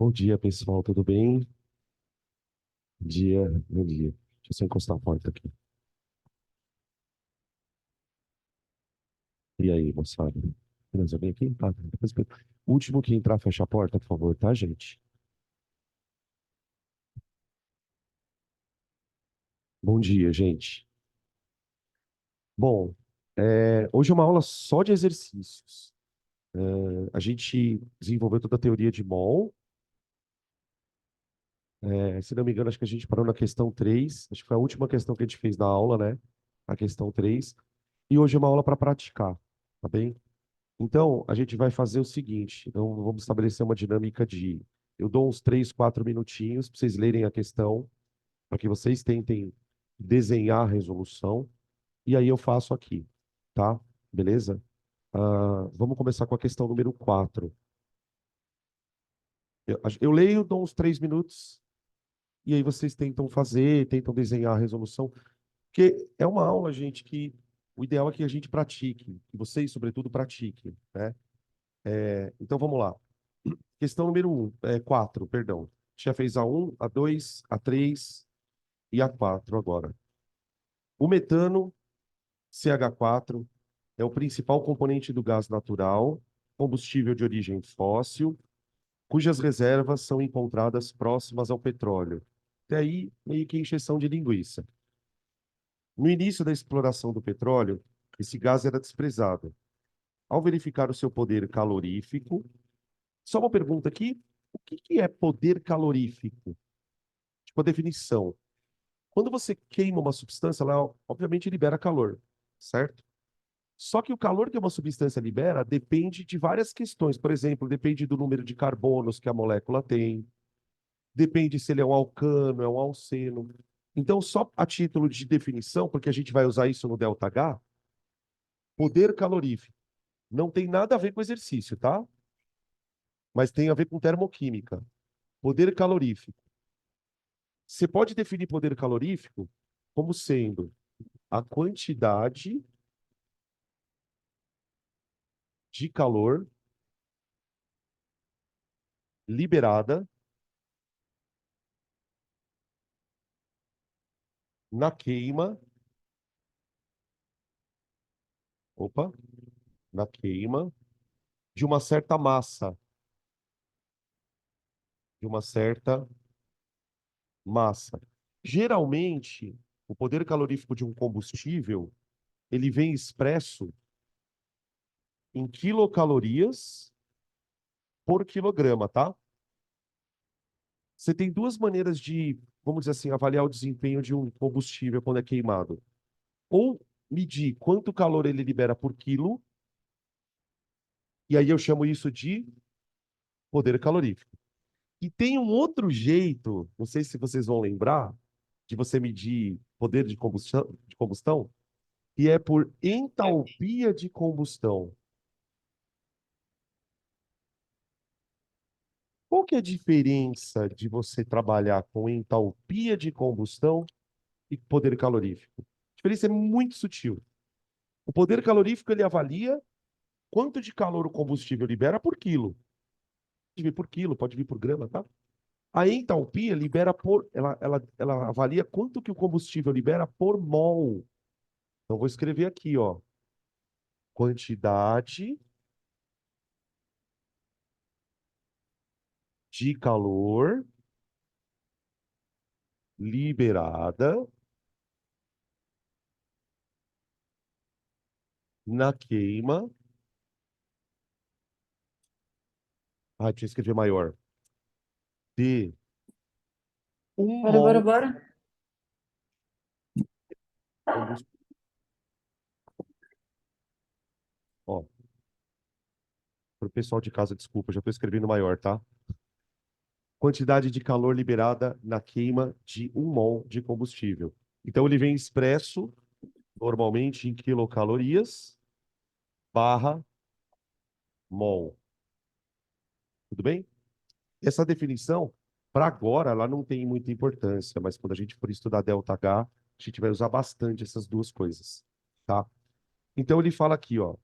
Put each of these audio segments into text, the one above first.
Bom dia, pessoal, tudo bem? Bom dia, bom dia. Deixa eu só encostar a porta aqui. E aí, moçada? Beleza, alguém aqui? Tá, o último que entrar, fecha a porta, por favor, tá, gente? Bom dia, gente. Bom, hoje é uma aula só de exercícios. A gente desenvolveu toda a teoria de Moll. Se não me engano, acho que a gente parou na questão 3. Acho que foi a última questão que a gente fez na aula, né? A questão 3. E hoje é uma aula para praticar, tá bem? Então, a gente vai fazer o seguinte: então, vamos estabelecer uma dinâmica de. Eu dou uns 3, 4 minutinhos para vocês lerem a questão, para que vocês tentem desenhar a resolução, e aí eu faço aqui, tá? Beleza? Vamos começar com a questão número 4. Eu leio, dou uns 3 minutos, e aí vocês tentam fazer, tentam desenhar a resolução, porque é uma aula, gente, que o ideal é que a gente pratique, que vocês, sobretudo, pratiquem, né? Então, vamos lá. Questão número 4, perdão. Já fez a um, a 2, a 3 e a 4 agora. O metano, CH4, é o principal componente do gás natural, combustível de origem fóssil, cujas reservas são encontradas próximas ao petróleo. Até aí, meio que encheção de linguiça. No início da exploração do petróleo, esse gás era desprezado. Ao verificar o seu poder calorífico, só uma pergunta aqui: o que que é poder calorífico? Tipo, a definição. Quando você queima uma substância, ela obviamente libera calor, certo? Só que o calor que uma substância libera depende de várias questões. Por exemplo, depende do número de carbonos que a molécula tem, depende se ele é um alcano, é um alceno. Então, só a título de definição, porque a gente vai usar isso no ΔH, poder calorífico não tem nada a ver com exercício, tá? Mas tem a ver com termoquímica. Poder calorífico. Você pode definir poder calorífico como sendo a quantidade de calor liberada na queima, opa, na queima de uma certa massa, de uma certa massa. Geralmente, o poder calorífico de um combustível, ele vem expresso em quilocalorias por quilograma, tá? Você tem duas maneiras de, vamos dizer assim, avaliar o desempenho de um combustível quando é queimado. Ou medir quanto calor ele libera por quilo, e aí eu chamo isso de poder calorífico. E tem um outro jeito, não sei se vocês vão lembrar, de você medir poder de combustão, que é por entalpia de combustão. Qual que é a diferença de você trabalhar com entalpia de combustão e poder calorífico? A diferença é muito sutil. O poder calorífico ele avalia quanto de calor o combustível libera por quilo. Pode vir por quilo, pode vir por grama, tá? A entalpia libera ela avalia quanto que o combustível libera por mol. Então, vou escrever aqui, ó. Quantidade de calor liberada na queima. Ah, tinha que escrever maior. De um Bora, bora, mol bora. combustível. Ó, para o pessoal de casa, desculpa, já estou escrevendo maior, tá? Quantidade de calor liberada na queima de um mol de combustível. Então, ele vem expresso normalmente em quilocalorias barra mol. Tudo bem? Essa definição, para agora, ela não tem muita importância, mas quando a gente for estudar ΔH, a gente vai usar bastante essas duas coisas, tá? Então ele fala aqui, ó,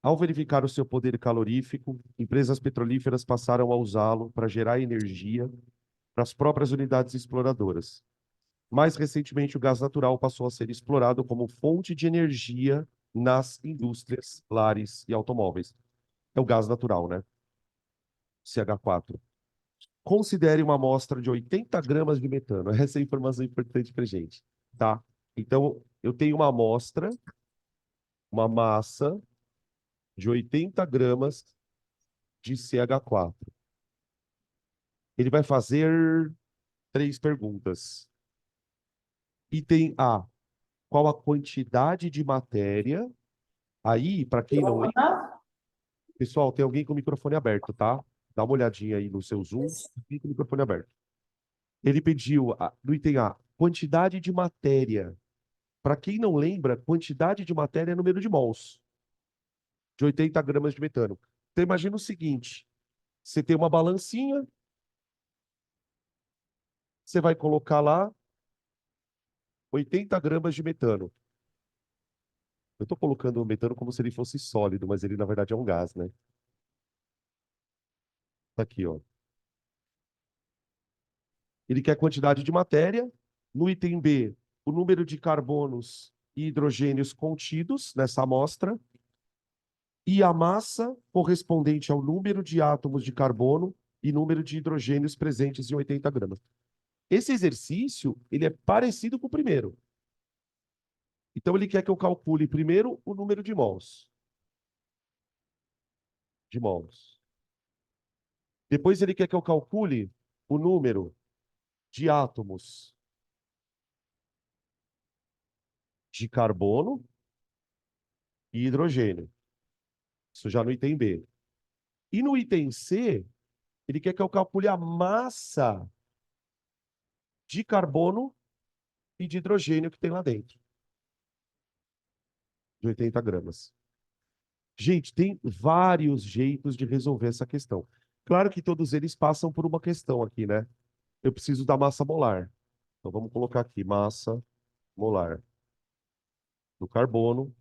Ao verificar o seu poder calorífico, empresas petrolíferas passaram a usá-lo para gerar energia para as próprias unidades exploradoras. Mais recentemente, o gás natural passou a ser explorado como fonte de energia nas indústrias, lares e automóveis. É o gás natural, né? CH4. Considere uma amostra de 80 gramas de metano. Essa é a informação importante para gente, tá? Então, eu tenho uma amostra, uma massa de 80 gramas de CH4. Ele vai fazer 3 perguntas. Item A, qual a quantidade de matéria? Aí, para quem não lembra, pessoal, tem alguém com o microfone aberto, tá? Dá uma olhadinha aí no seu Zoom, tem com o microfone aberto. Ele pediu, no item A, quantidade de matéria. Para quem não lembra, quantidade de matéria é número de mols, de 80 gramas de metano. Então, imagina o seguinte, você tem uma balancinha, você vai colocar lá 80 gramas de metano. Eu estou colocando o metano como se ele fosse sólido, mas ele, na verdade, é um gás, né? Tá aqui, ó. Ele quer quantidade de matéria. No item B, o número de carbonos e hidrogênios contidos nessa amostra e a massa correspondente ao número de átomos de carbono e número de hidrogênios presentes em 80 gramas. Esse exercício, ele é parecido com o primeiro. Então, ele quer que eu calcule primeiro o número de mols. De mols. Depois, ele quer que eu calcule o número de átomos de carbono e hidrogênio. Isso já no item B. E no item C, ele quer que eu calcule a massa de carbono e de hidrogênio que tem lá dentro, de 80 gramas. Gente, tem vários jeitos de resolver essa questão. Claro que todos eles passam por uma questão aqui, né? Eu preciso da massa molar. Então vamos colocar aqui massa molar do carbono,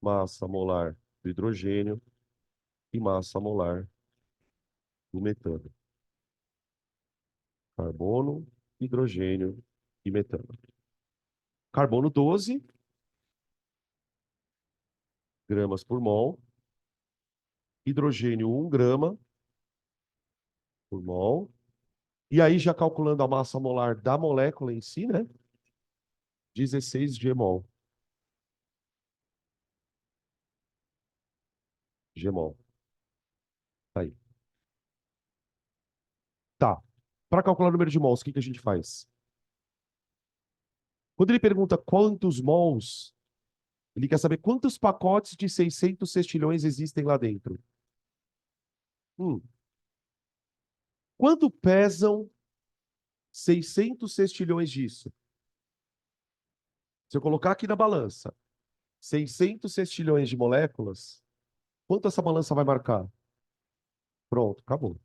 massa molar do hidrogênio e massa molar do metano. Carbono, hidrogênio e metano. Carbono 12 gramas por mol, hidrogênio 1 grama por mol. E aí, já calculando a massa molar da molécula em si, né? 16 Gmol. Gmol. Tá aí. Tá. Para calcular o número de mols, o que que a gente faz? Quando ele pergunta quantos mols, ele quer saber quantos pacotes de 600 sextilhões existem lá dentro. Quanto pesam 600 sextilhões disso? Se eu colocar aqui na balança 600 sextilhões de moléculas, quanto essa balança vai marcar? Pronto, acabou.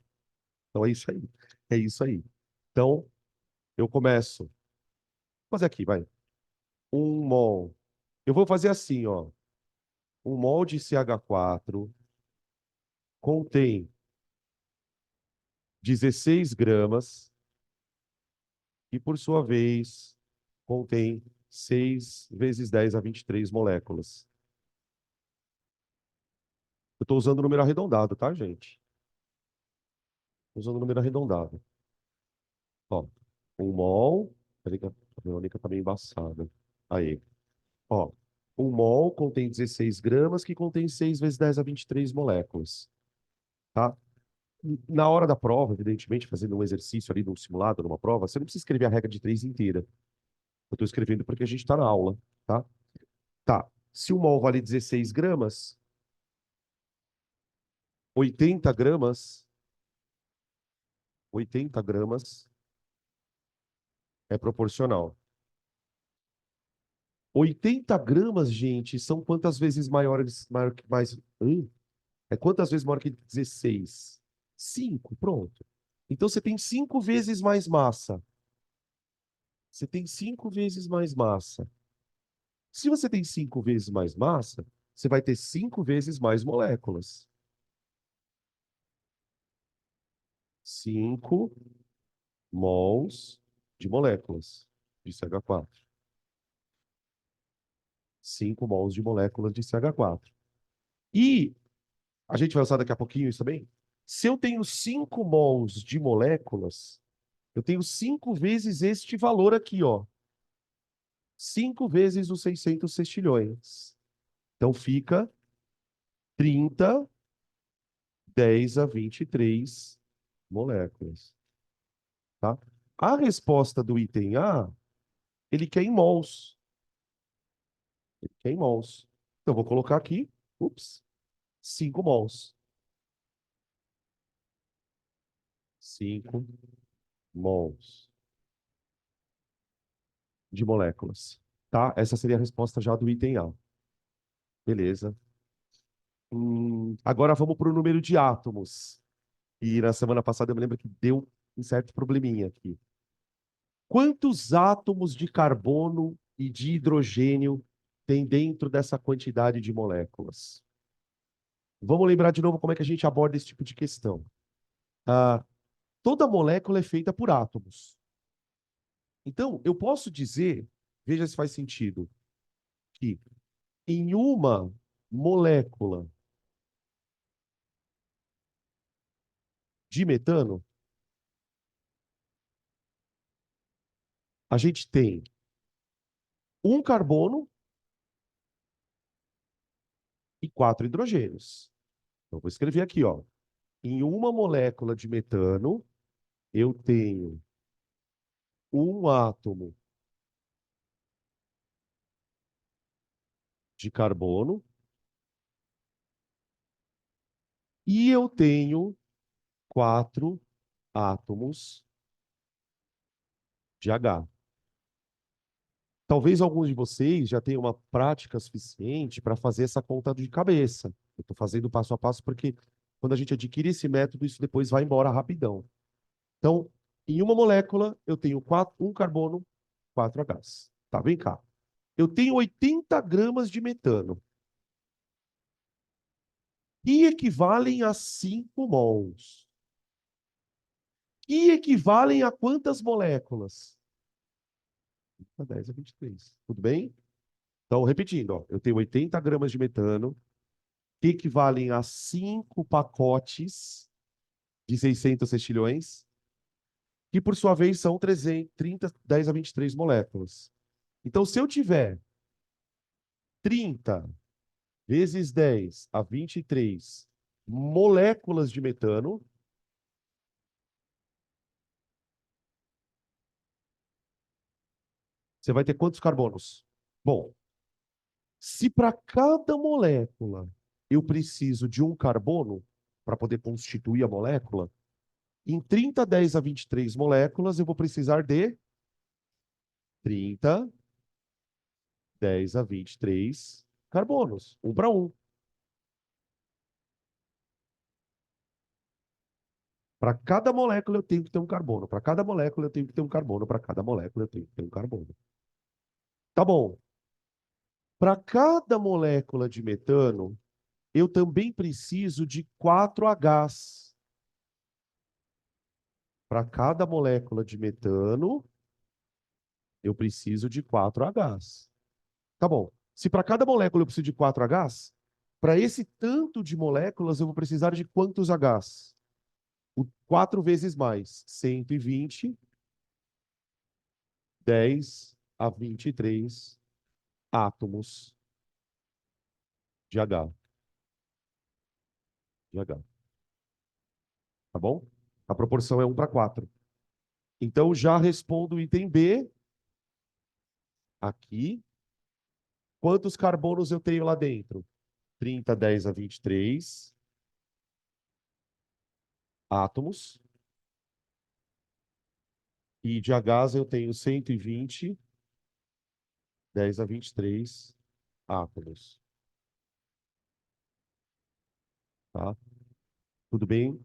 Então é isso aí. É isso aí. Então, eu começo. Vou fazer aqui, vai. 1 mol. Eu vou fazer assim, ó. 1 mol de CH4 contém 16 gramas e, por sua vez, contém 6 vezes 10 a 23 moléculas. Eu estou usando o número arredondado, tá, gente? Tô usando o número arredondado. Ó, 1 mol. Peraí que a Verônica tá meio embaçada. Aí. Ó, 1 mol contém 16 gramas, que contém 6 vezes 10 a 23 moléculas. Tá? Na hora da prova, evidentemente, fazendo um exercício ali, num simulado, numa prova, você não precisa escrever a regra de 3 inteira. Eu estou escrevendo porque a gente está na aula, tá? Tá. Se 1 mol vale 16 gramas, 80 gramas, 80 gramas é proporcional. 80 gramas, gente, são quantas vezes maiores, é quantas vezes maior que 16? 5, pronto. Então você tem 5 vezes mais massa. Você tem 5 vezes mais massa. Se você tem 5 vezes mais massa, você vai ter 5 vezes mais moléculas. 5 mols de moléculas de CH4. 5 mols de moléculas de CH4. E a gente vai usar daqui a pouquinho isso também. Se eu tenho 5 mols de moléculas, eu tenho 5 vezes este valor aqui, ó. 5 vezes os 600 sextilhões. Então fica 30, 10 a 23 moléculas. Tá? A resposta do item A, ele quer em mols. Ele quer em mols. Então, eu vou colocar aqui, ups, 5 mols. 5 mols de moléculas. Tá? Essa seria a resposta já do item A. Beleza. Agora vamos para o número de átomos. E na semana passada eu me lembro que deu um certo probleminha aqui. Quantos átomos de carbono e de hidrogênio tem dentro dessa quantidade de moléculas? Vamos lembrar de novo como é que a gente aborda esse tipo de questão. Ah, toda molécula é feita por átomos. Então, eu posso dizer, veja se faz sentido, que em uma molécula de metano, a gente tem um carbono e 4 hidrogênios. Então, vou escrever aqui, ó. Em uma molécula de metano, eu tenho um átomo de carbono e eu tenho 4 átomos de H. Talvez alguns de vocês já tenham uma prática suficiente para fazer essa conta de cabeça. Eu estou fazendo passo a passo porque quando a gente adquire esse método, isso depois vai embora rapidão. Então, em uma molécula, eu tenho um carbono, 4 Hs. Tá, vem cá. Eu tenho 80 gramas de metano, que equivalem a 5 mols. Que equivalem a quantas moléculas? A 10 a 23. Tudo bem? Então, repetindo, ó, eu tenho 80 gramas de metano, que equivalem a 5 pacotes de 600 sextilhões, que por sua vez são 330, 10 a 23 moléculas. Então, se eu tiver 30 vezes 10 a 23 moléculas de metano, você vai ter quantos carbonos? Bom, se para cada molécula eu preciso de um carbono para poder constituir a molécula, em 30, 10 a 23 moléculas, eu vou precisar de 30, 10 a 23 carbonos, um para um. Para cada molécula eu tenho que ter um carbono. Para cada molécula eu tenho que ter um carbono. Para cada molécula eu tenho que ter um carbono. Tá bom. Para cada molécula de metano, eu também preciso de 4 Hs. Para cada molécula de metano, eu preciso de 4 Hs. Tá bom. Se para cada molécula eu preciso de 4 Hs, para esse tanto de moléculas eu vou precisar de quantos Hs? 4 vezes mais. 120, 10 a 23 átomos de H. De H. Tá bom? A proporção é 1 para 4. Então, já respondo o item B. Aqui. Quantos carbonos eu tenho lá dentro? 30, 10 a 23 átomos. E de Hs eu tenho 120, 10 a 23 átomos. Tá? Tudo bem?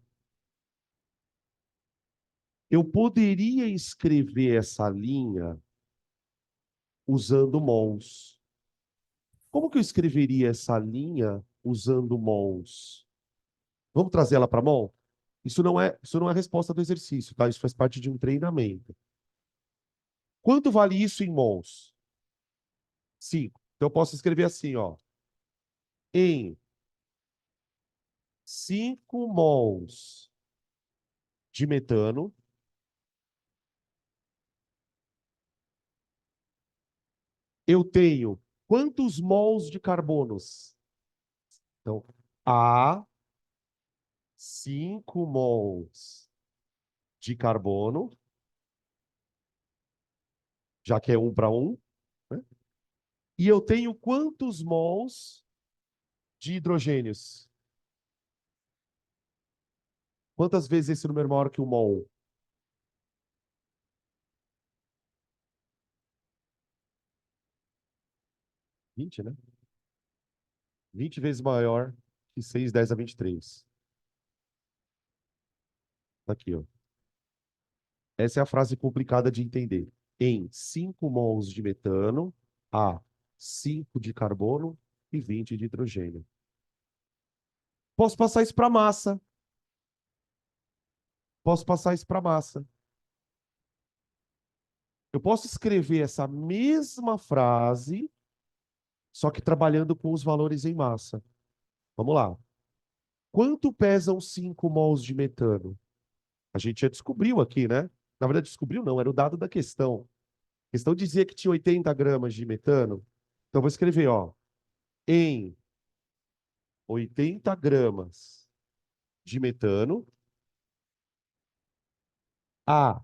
Eu poderia escrever essa linha usando mols. Como que eu escreveria essa linha usando mols? Vamos trazer ela para mol? Isso não é a resposta do exercício, tá? Isso faz parte de um treinamento. Quanto vale isso em mols? 5. Então eu posso escrever assim, ó. Em 5 mols de metano, eu tenho quantos mols de carbonos? Então, A, 5 mols de carbono, já que é 1 para 1, né? E eu tenho quantos mols de hidrogênios? Quantas vezes esse número é maior que o mol? 20, né? 20 vezes maior que 6, 10 a 23. Tá aqui, ó. Essa é a frase complicada de entender. Em 5 mols de metano, há 5 de carbono e 20 de hidrogênio. Posso passar isso para massa. Posso passar isso para massa. Eu posso escrever essa mesma frase, só que trabalhando com os valores em massa. Vamos lá. Quanto pesam 5 mols de metano? A gente já descobriu aqui, né? Na verdade, descobriu não, era o dado da questão. A questão dizia que tinha 80 gramas de metano. Então, vou escrever, ó, em 80 gramas de metano, há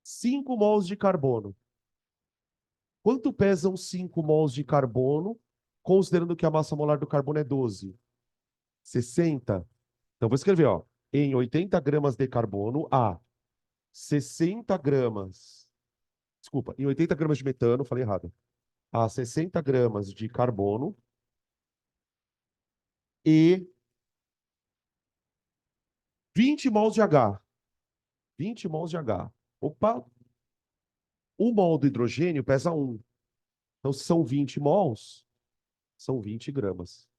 5 mols de carbono. Quanto pesam 5 mols de carbono, considerando que a massa molar do carbono é 12? 60. Então, vou escrever, ó, em 80 gramas de carbono, há 60 gramas. Desculpa, em 80 gramas de metano, falei errado. Há 60 gramas de carbono e 20 mols de H. 20 mols de H. Opa, um mol do hidrogênio pesa 1. Então, se são 20 mols, são 20 gramas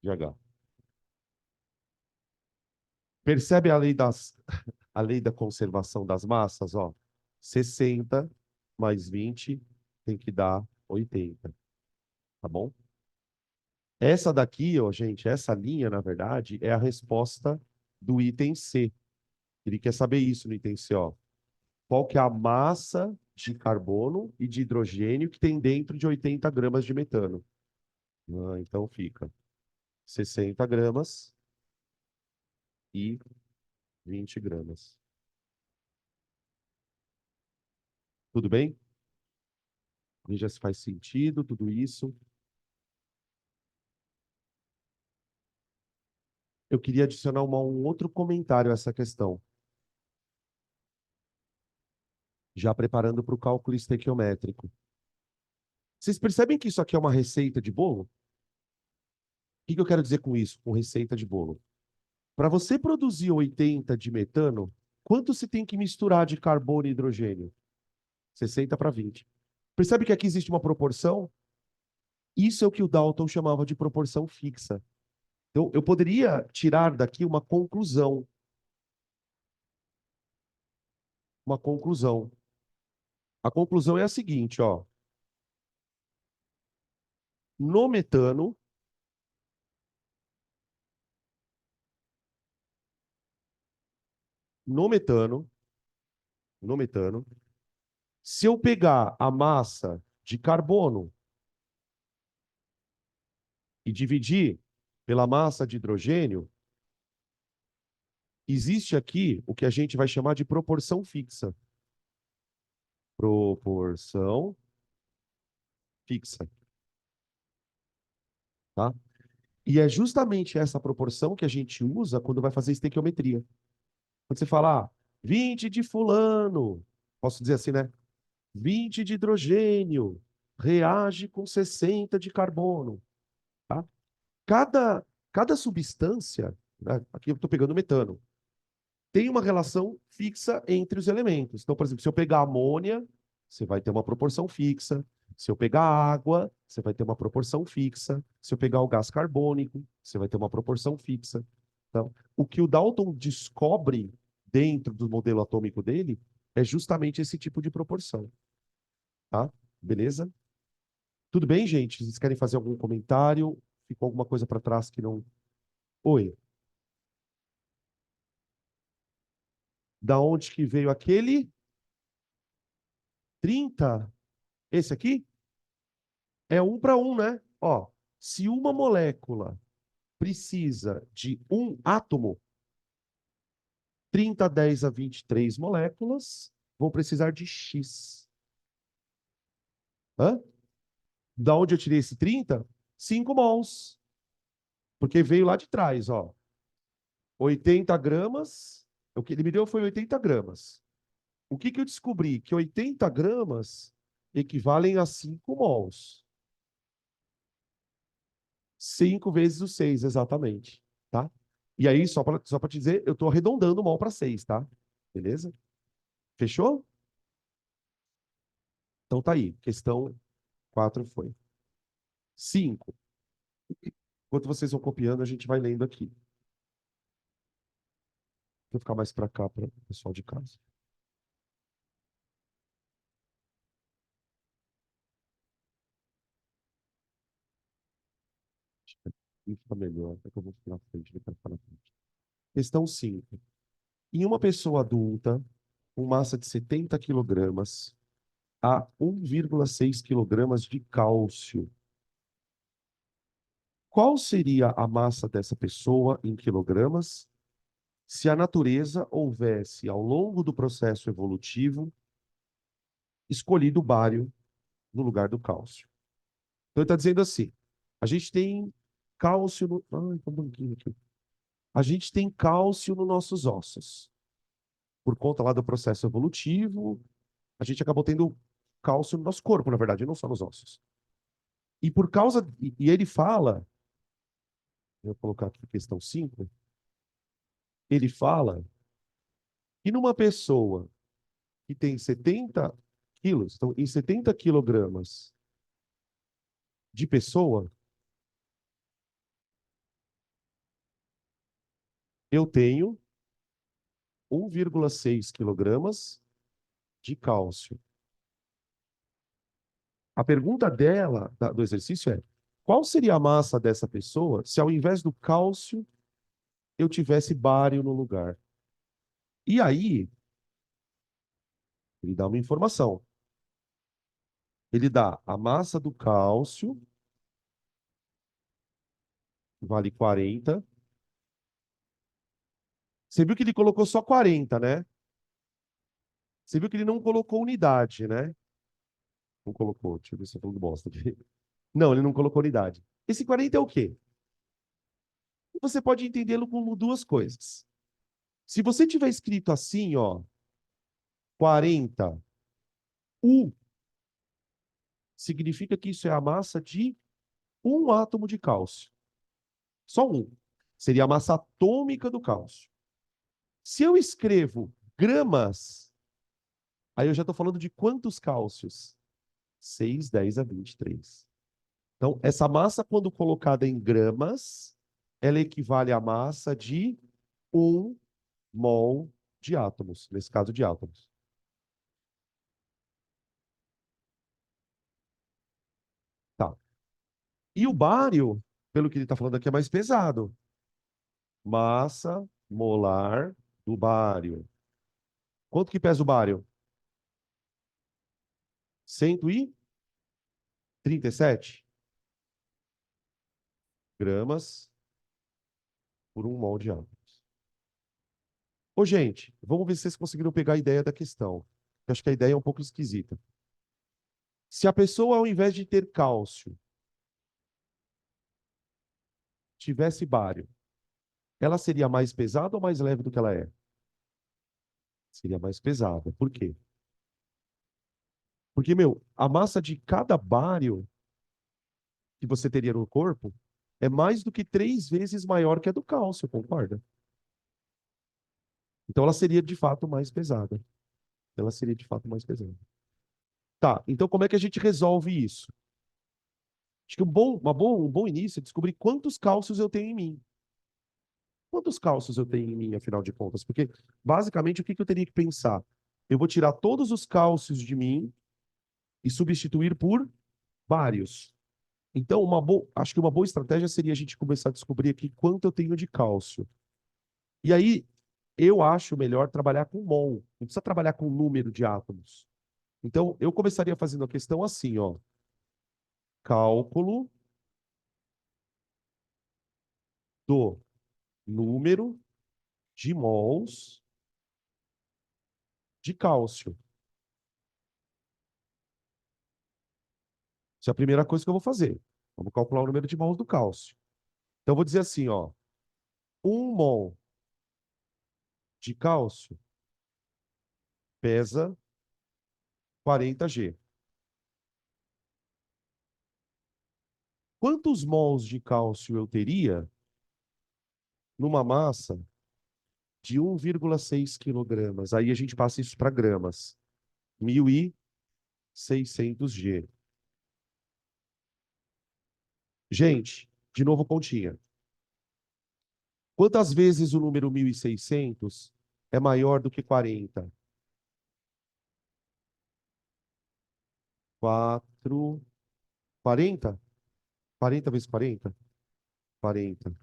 de H. Percebe a lei da conservação das massas? Ó, 60 mais 20 tem que dar 80, tá bom? Essa daqui, ó, gente, essa linha, na verdade, é a resposta do item C. Ele quer saber isso no item C, ó. Qual que é a massa de carbono e de hidrogênio que tem dentro de 80 gramas de metano? Então fica 60 gramas e 20 gramas. Tudo bem? Veja se faz sentido tudo isso. Eu queria adicionar um outro comentário a essa questão, já preparando para o cálculo estequiométrico. Vocês percebem que isso aqui é uma receita de bolo? O que que eu quero dizer com isso, com receita de bolo? Para você produzir 80 de metano, quanto você tem que misturar de carbono e hidrogênio? 60 para 20. Percebe que aqui existe uma proporção? Isso é o que o Dalton chamava de proporção fixa. Então, eu poderia tirar daqui uma conclusão. Uma conclusão. A conclusão é a seguinte, ó. No metano, no metano, no metano, se eu pegar a massa de carbono e dividir pela massa de hidrogênio, existe aqui o que a gente vai chamar de proporção fixa. Proporção fixa, tá? E é justamente essa proporção que a gente usa quando vai fazer estequiometria. Quando você fala, 20 de fulano, posso dizer assim, né? 20 de hidrogênio, reage com 60 de carbono, tá? Cada substância, né? Aqui eu estou pegando metano. tem uma relação fixa entre os elementos. Então, por exemplo, se eu pegar amônia, você vai ter uma proporção fixa. Se eu pegar água, você vai ter uma proporção fixa. Se eu pegar o gás carbônico, você vai ter uma proporção fixa. Então, o que o Dalton descobre dentro do modelo atômico dele é justamente esse tipo de proporção, tá? Beleza? Tudo bem, gente? Vocês querem fazer algum comentário? Ficou alguma coisa para trás que não... Oi, da onde que veio aquele 30? Esse aqui? É 1 para 1, né? Ó, se uma molécula precisa de um átomo, 30, 10 a 23 moléculas vão precisar de X. Hã? Da onde eu tirei esse 30? 5 mols. Porque veio lá de trás, ó. 80 gramas. O que ele me deu foi 80 gramas. O que que eu descobri? Que 80 gramas equivalem a 5 mols. 5 vezes o 6, exatamente. Tá? E aí, só para te dizer, eu estou arredondando o mol para 6, tá? Beleza? Fechou? Então tá aí. Questão 4 foi. 5. Enquanto vocês vão copiando, a gente vai lendo aqui. Vou ficar mais para cá para o pessoal de casa. Fica melhor. É que eu vou ficar na frente, ele vai ficar na frente. Questão 5. Em uma pessoa adulta, com massa de 70 quilogramas, há 1,6 quilogramas de cálcio. Qual seria a massa dessa pessoa em quilogramas se a natureza houvesse, ao longo do processo evolutivo, escolhido o bário no lugar do cálcio? Então, ele está dizendo assim: a gente tem cálcio no. Ai, tá um banquinho aqui. A gente tem cálcio nos nossos ossos. Por conta lá do processo evolutivo, a gente acabou tendo cálcio no nosso corpo, na verdade, não só nos ossos. E por causa. E ele fala, vou colocar aqui questão 5, ele fala que numa pessoa que tem 70 quilos, então em 70 quilogramas de pessoa, eu tenho 1,6 quilogramas de cálcio. A pergunta dela, do exercício é: qual seria a massa dessa pessoa se ao invés do cálcio eu tivesse bário no lugar? E aí, ele dá uma informação. Ele dá a massa do cálcio, que vale 40. Você viu que ele colocou só 40, né? Você viu que ele não colocou unidade, né? Não colocou. Deixa eu ver se eu tô falando bosta aqui. Não, ele não colocou unidade. Esse 40 é o quê? Você pode entendê-lo como duas coisas. Se você tiver escrito assim, ó, 40 U, significa que isso é a massa de um átomo de cálcio. Só um. Seria a massa atômica do cálcio. Se eu escrevo gramas, aí eu já estou falando de quantos cálcios? 6, 10 a 23. Então, essa massa, quando colocada em gramas, ela equivale à massa de 1 mol de átomos, nesse caso de átomos. Tá. E o bário, pelo que ele está falando aqui, é mais pesado. Massa molar do bário. Quanto que pesa o bário? 137 gramas por 1 mol de átomos. Ô, gente, vamos ver se vocês conseguiram pegar a ideia da questão. Eu acho que a ideia é um pouco esquisita. Se a pessoa, ao invés de ter cálcio, tivesse bário, ela seria mais pesada ou mais leve do que ela é? Seria mais pesada. Por quê? Porque, meu, a massa de cada bário que você teria no corpo é mais do que 3 vezes maior que a do cálcio, concorda? Então ela seria de fato mais pesada. Ela seria de fato mais pesada. Tá, então como é que a gente resolve isso? Acho que um bom início é descobrir quantos cálcios eu tenho em mim. Quantos cálcios eu tenho em mim, afinal de contas? Porque, basicamente, o que que eu teria que pensar? Eu vou tirar todos os cálcios de mim e substituir por vários. Então, acho que uma boa estratégia seria a gente começar a descobrir aqui quanto eu tenho de cálcio. E aí, eu acho melhor trabalhar com mol. Não precisa trabalhar com número de átomos. Então, eu começaria fazendo a questão assim, ó. Cálculo do número de mols de cálcio. Essa é a primeira coisa que eu vou fazer. Vamos calcular o número de mols do cálcio. Então, eu vou dizer assim, ó. 1 mol de cálcio pesa 40 G. Quantos mols de cálcio eu teria numa massa de 1,6 quilogramas? Aí a gente passa isso para gramas. 1.600 G. Gente, de novo continha. Quantas vezes o número 1.600 é maior do que 40? 4. 40? 40 vezes 40? 40.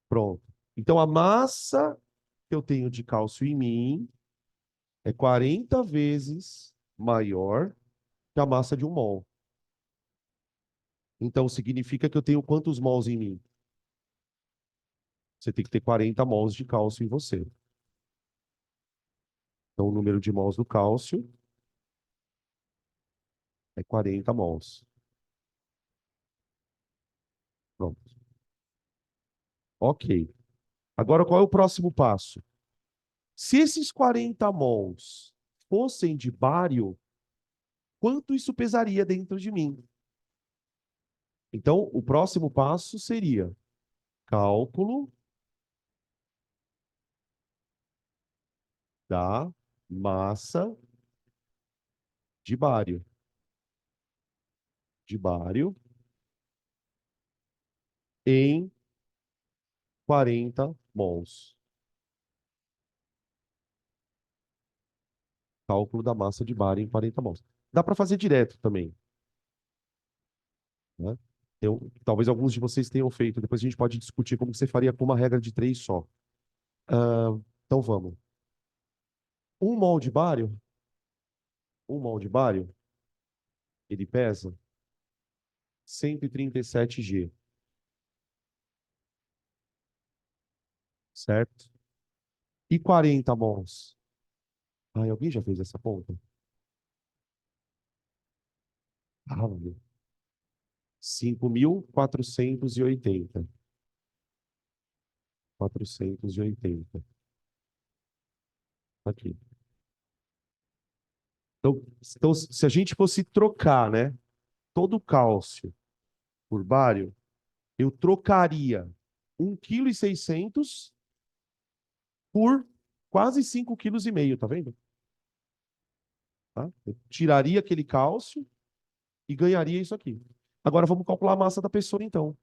Pronto. Então a massa que eu tenho de cálcio em mim é 40 vezes maior que a massa de 1 mol. Então significa que eu tenho quantos mols em mim? Você tem que ter 40 mols de cálcio em você. Então o número de mols do cálcio é 40 mols. Pronto. Ok. Agora qual é o próximo passo? Se esses 40 mols fossem de bário, quanto isso pesaria dentro de mim? Então, o próximo passo seria cálculo da massa de bário. De bário em 40 mols. Cálculo da massa de bário em 40 mols. Dá para fazer direto também, né? Talvez alguns de vocês tenham feito. Depois a gente pode discutir como que você faria com uma regra de 3 só. Então vamos. 1 mol de bário, 1 mol de bário, ele pesa 137 G, certo? E 40 mols? Ai, alguém já fez essa conta? Ah, meu. 5.480. 480. Aqui. Então, se a gente fosse trocar, né, todo o cálcio por bário, eu trocaria 1,6 kg por quase 5,5 kg, tá vendo? Tá? Eu tiraria aquele cálcio e ganharia isso aqui. Agora vamos calcular a massa da pessoa, então.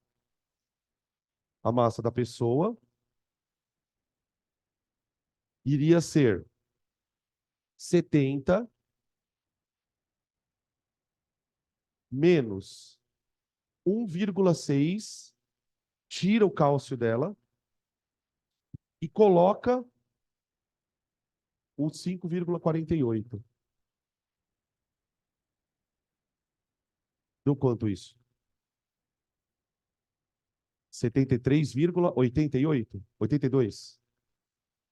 A massa da pessoa iria ser 70 menos 1,6, tira o cálcio dela e coloca o 5,48. Deu quanto isso? 73,88? 82?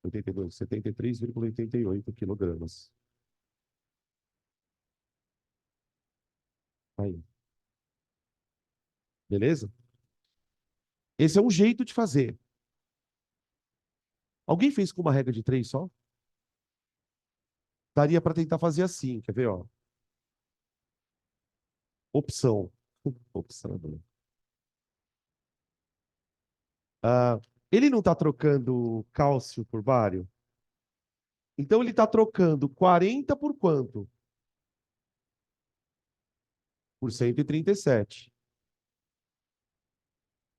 82, 73,88 quilogramas. Aí, beleza? Esse é um jeito de fazer. Alguém fez com uma regra de 3 só? Daria para tentar fazer assim, quer ver, ó? Opção. Opção. Ele não está trocando cálcio por bário? Então ele está trocando 40 por quanto? Por 137.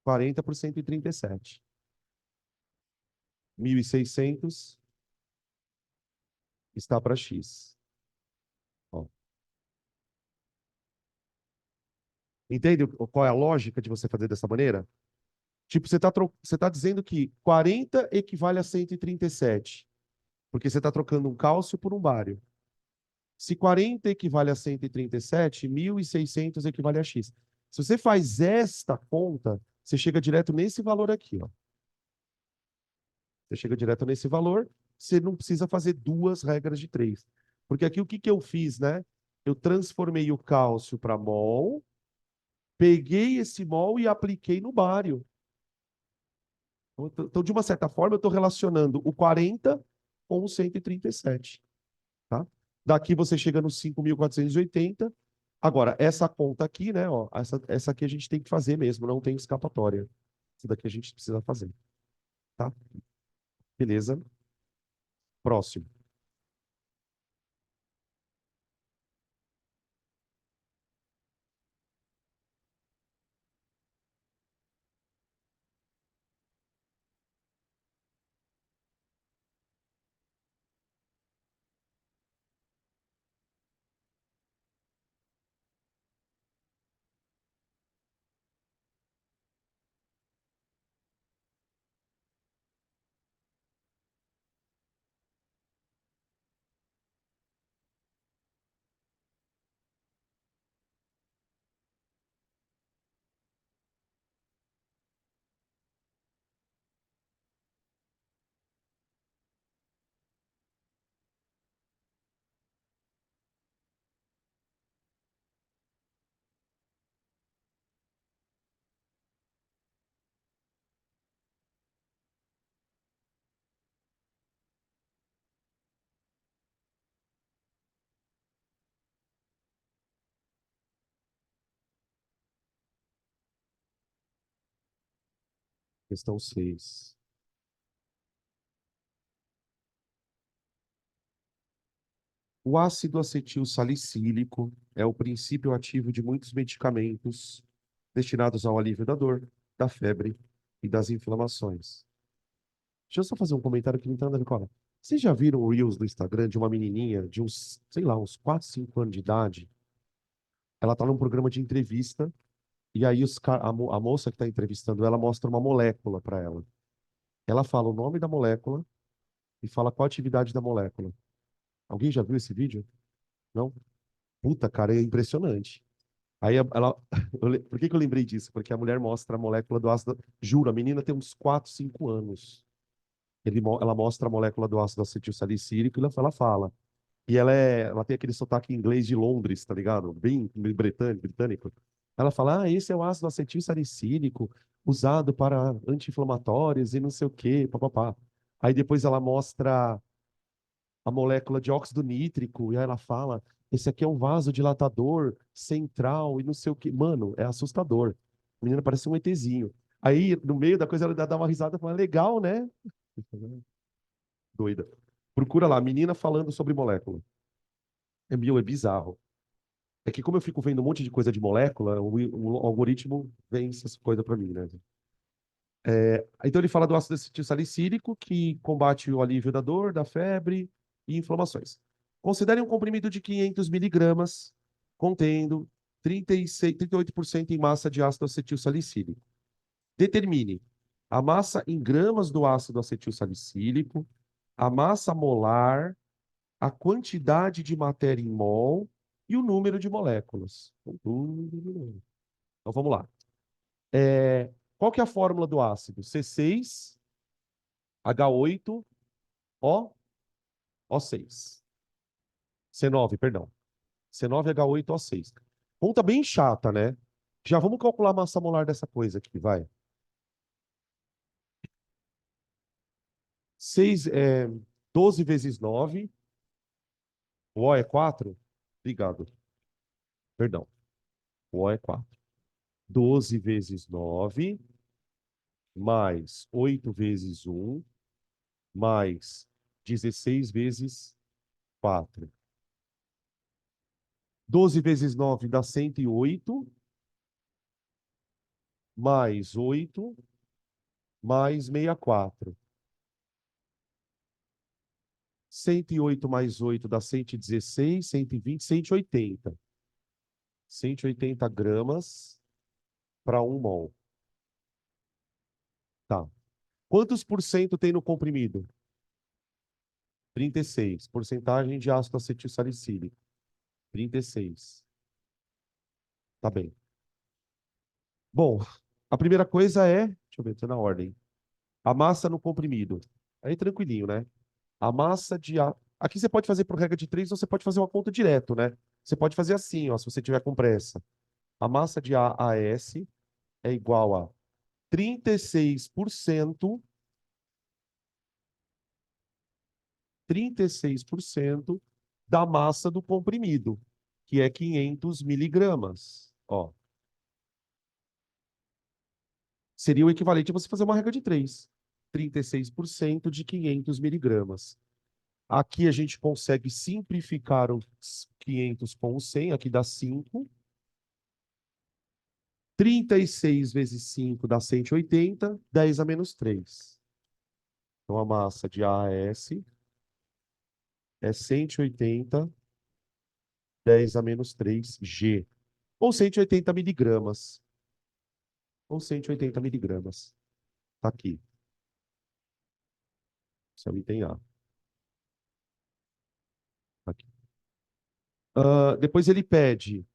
40 por 137. 1.600 está para X. Ó. Entende qual é a lógica de você fazer dessa maneira? Tipo, você tá dizendo que 40 equivale a 137, porque você está trocando um cálcio por um bário. Se 40 equivale a 137, 1.600 equivale a X. Se você faz esta conta, você chega direto nesse valor aqui, ó. Você chega direto nesse valor, você não precisa fazer duas regras de três. Porque aqui o que que eu fiz, né? Eu transformei o cálcio para mol, peguei esse mol e apliquei no bário. Então, de uma certa forma, eu estou relacionando o 40 com o 137, tá? Daqui você chega nos 5.480. Agora, essa conta aqui, né? Ó, essa aqui a gente tem que fazer mesmo, não tem escapatória. Isso daqui a gente precisa fazer, tá? Beleza? Próximo. Questão 6. O ácido acetil salicílico é o princípio ativo de muitos medicamentos destinados ao alívio da dor, da febre e das inflamações. Deixa eu só fazer um comentário que não tem nada a ver com ela. Vocês já viram o Reels do Instagram de uma menininha de uns, sei lá, uns 4, 5 anos de idade? Ela tá num programa de entrevista e aí a moça que está entrevistando ela mostra uma molécula para ela. Ela fala o nome da molécula e fala qual a atividade da molécula. Alguém já viu esse vídeo? Não? Puta, cara, é impressionante. Aí ela. Por que que eu lembrei disso? Porque a mulher mostra a molécula do ácido. Juro, a menina tem uns 4, 5 anos. Ela mostra a molécula do ácido acetil salicílico e ela fala. E ela tem aquele sotaque inglês de Londres, tá ligado? Bem britânico. Ela fala: ah, esse é o ácido acetil salicílico usado para anti-inflamatórios e não sei o quê, papapá. Aí depois ela mostra a molécula de óxido nítrico, e aí ela fala: esse aqui é um vasodilatador central e não sei o quê. Mano, é assustador. A menina parece um ETzinho. Aí, no meio da coisa, ela dá uma risada e fala: legal, né? Doida. Procura lá, menina falando sobre molécula. É bizarro. É que como eu fico vendo um monte de coisa de molécula, o algoritmo vem essas coisas para mim, né? Então ele fala do ácido acetil salicílico, que combate o alívio da dor, da febre e inflamações. Considere um comprimido de 500 miligramas, contendo 36, 38% em massa de ácido acetil salicílico. Determine a massa em gramas do ácido acetil salicílico, a massa molar, a quantidade de matéria em mol e o número de moléculas. Então vamos lá. Qual que é a fórmula do ácido? C6H8O, O6. C9, perdão. C9H8O6. Conta bem chata, né? Já vamos calcular a massa molar dessa coisa aqui, vai. 12 vezes 9. O O é 4. Obrigado. Perdão. O O é 4. 12 vezes 9. mais 8 vezes um mais 16 vezes 4. 12 vezes 9 dá 108, mais 8, mais 64. 108 mais 8 dá 116, 120, 180. 180 gramas para 1 mol. Tá. Quantos por cento tem no comprimido? 36. Porcentagem de ácido acetil salicílico. 36. Tá bem. Bom, a primeira coisa é, deixa eu ver, tô na ordem. A massa no comprimido. Aí tranquilinho, né? A massa de A. Aqui você pode fazer por regra de 3 ou você pode fazer uma conta direto, né? Você pode fazer assim, ó, se você tiver com pressa. A massa de AAS é igual a 36%, 36% da massa do comprimido, que é 500 miligramas. Ó, seria o equivalente a você fazer uma regra de 3. 36% de 500 miligramas. Aqui a gente consegue simplificar os 500 com o 100, aqui dá 5. 36 vezes 5 dá 180, 10 a menos 3. Então a massa de AAS é 180, 10 a menos 3 G. Ou 180 miligramas. Ou 180 miligramas. Tá aqui. Esse é o item A. Tá aqui. Depois ele pede.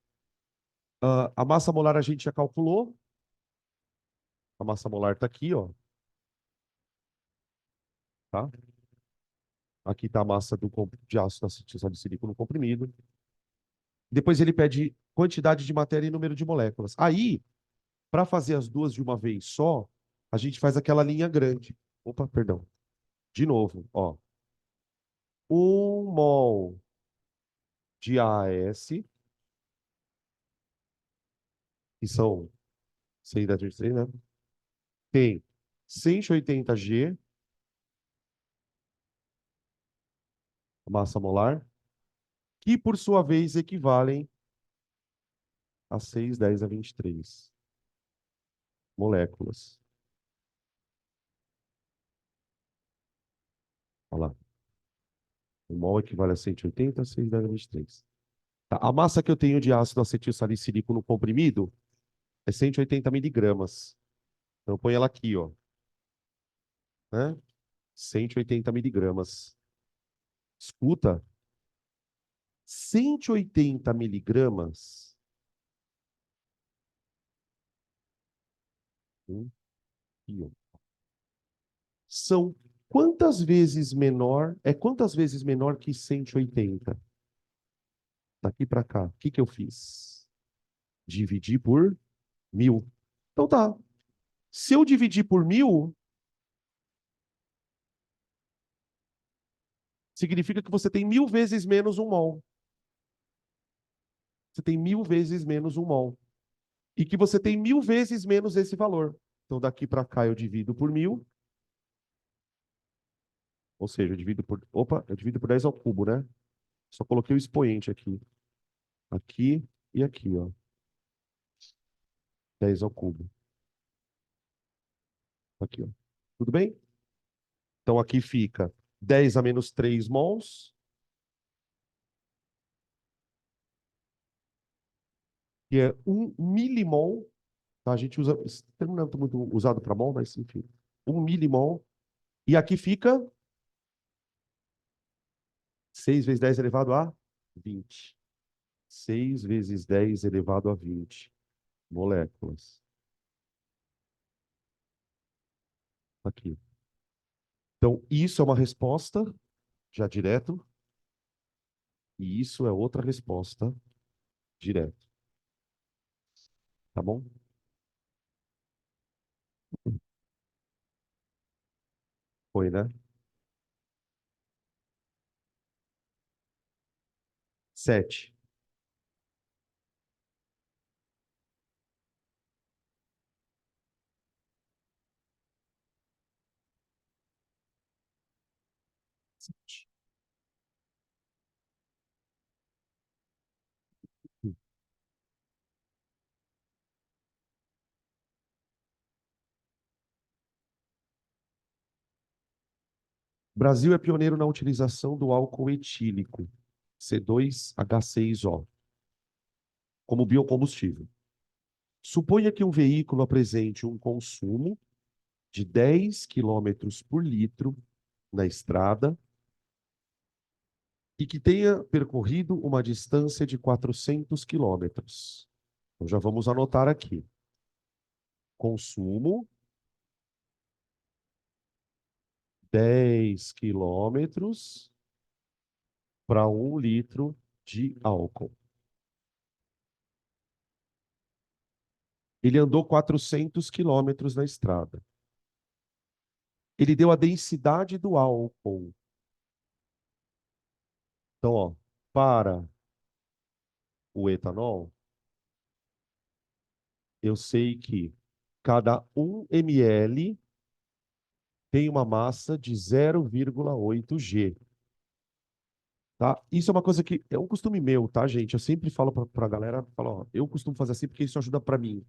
A massa molar a gente já calculou. A massa molar está aqui, ó. Tá? Aqui está a massa de ácido acetil salicílico no comprimido. Depois ele pede quantidade de matéria e número de moléculas. Aí, para fazer as duas de uma vez só, a gente faz aquela linha grande. Opa, perdão. De novo, ó. 1 mol de AS, que são 6 da 3, né? Tem 180 G, massa molar, que por sua vez equivalem a 6, 10 a 23 moléculas. Olha lá. 1 mol equivale a 180, 6, 10 a 23. Tá. A massa que eu tenho de ácido acetil salicílico no comprimido é 180 miligramas. Então, eu ponho ela aqui, ó. Né? 180 miligramas. Escuta, 180 miligramas. Aqui, ó. São quantas vezes menor? É quantas vezes menor que 180? Daqui para cá. O que que eu fiz? Dividir por 1000. Então tá. Se eu dividir por 1000, significa que você tem 1000 vezes menos 1 mol. Você tem 1000 vezes menos 1 mol. E que você tem 1000 vezes menos esse valor. Então daqui para cá eu divido por 1000. Ou seja, eu divido por. Opa, eu divido por 10 ao cubo, né? Só coloquei o expoente aqui. Aqui e aqui, ó. 10 ao cubo. Aqui, ó. Tudo bem? Então aqui fica 10 a menos 3 mols, que é 1 milimol. Tá? A gente usa. Esse termo não é muito usado para mol, mas enfim. 1 milimol. E aqui fica 6 vezes 10 elevado a 20. 6 vezes 10 elevado a 20 moléculas. Aqui. Então, isso é uma resposta já direto, e isso é outra resposta direto. Tá bom? Foi, né? 7. O Brasil é pioneiro na utilização do álcool etílico, C2H6O, como biocombustível. Suponha que um veículo apresente um consumo de 10 quilômetros por litro na estrada e que tenha percorrido uma distância de 400 quilômetros. Então já vamos anotar aqui. Consumo 10 quilômetros para 1 litro de álcool. Ele andou 400 quilômetros na estrada. Ele deu a densidade do álcool. Então, ó, para o etanol, eu sei que cada 1 ml tem uma massa de 0,8 G. Tá? Isso é uma coisa que é um costume meu, tá, gente? Eu sempre falo para a galera, falo, ó, eu costumo fazer assim porque isso ajuda para mim.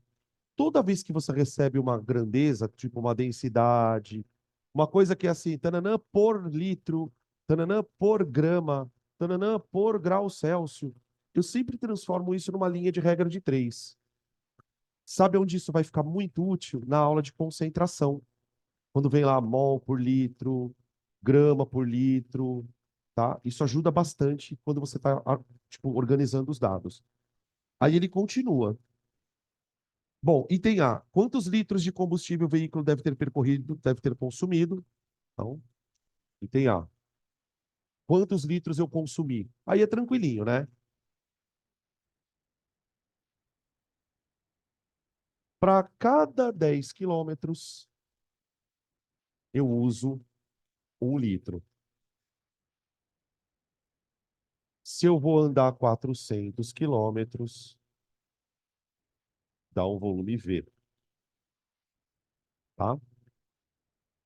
Toda vez que você recebe uma grandeza, tipo uma densidade, uma coisa que é assim, tananã por litro, tananã por grama, tananã por grau Celsius, eu sempre transformo isso numa linha de regra de 3. Sabe onde isso vai ficar muito útil? Na aula de concentração. Quando vem lá mol por litro, grama por litro, tá? Isso ajuda bastante quando você está, tipo, organizando os dados. Aí ele continua. Bom, item A. Quantos litros de combustível o veículo deve ter percorrido, deve ter consumido? Então, item A. Quantos litros eu consumi? Aí é tranquilinho, né? Para cada 10 quilômetros, eu uso 1 litro. Se eu vou andar 400 quilômetros, dá um volume V, tá?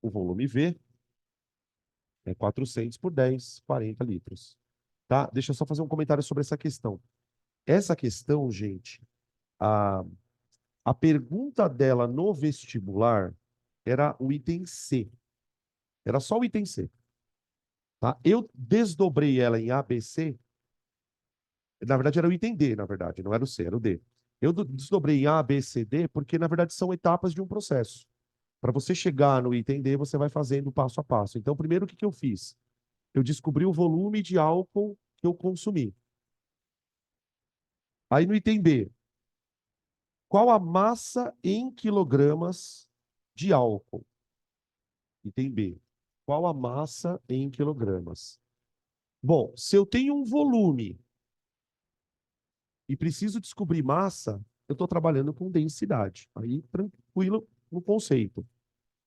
O volume V é 400 por 10, 40 litros. Tá? Deixa eu só fazer um comentário sobre essa questão. Essa questão, gente, a, a pergunta dela no vestibular era o item C. Era só o item C. Tá? Eu desdobrei ela em A, B, C. Na verdade, era o item D, na verdade, não era o C, era o D. Eu desdobrei em A, B, C, D, porque, na verdade, são etapas de um processo. Para você chegar no item D, você vai fazendo passo a passo. Então, primeiro, o que que eu fiz? Eu descobri o volume de álcool que eu consumi. Aí no item B, qual a massa em quilogramas de álcool? Item B, qual a massa em quilogramas? Bom, se eu tenho um volume e preciso descobrir massa, eu estou trabalhando com densidade. Aí, tranquilo no conceito.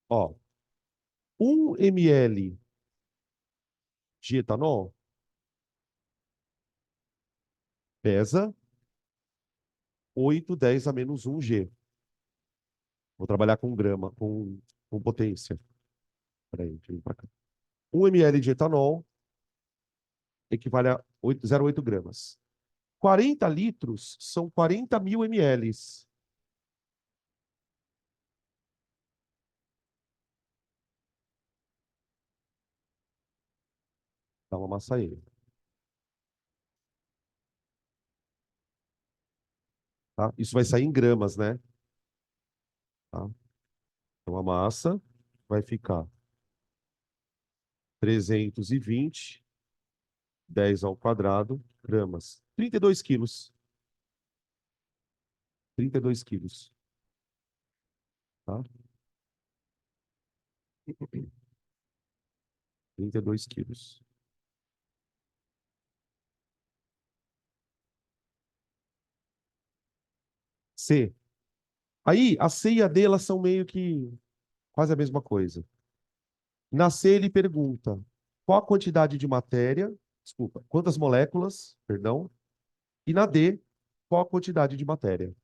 Ó, 1 ml de etanol pesa 8, 10 a menos 1 G. Vou trabalhar com grama, com potência. Peraí, deixa eu vir para cá. 1 ml de etanol equivale a 0,8 gramas. 40 litros são 40 mil ml. Dá uma massa aí. Tá? Isso vai sair em gramas, né? Tá? Então a massa vai ficar 320, 10 ao quadrado, gramas. 32 quilos. 32 quilos. Tá? 32 quilos. C. Aí, a C e a D, elas são meio que quase a mesma coisa. Na C, ele pergunta qual a quantidade de matéria, desculpa, quantas moléculas, perdão, e na D, qual a quantidade de matéria.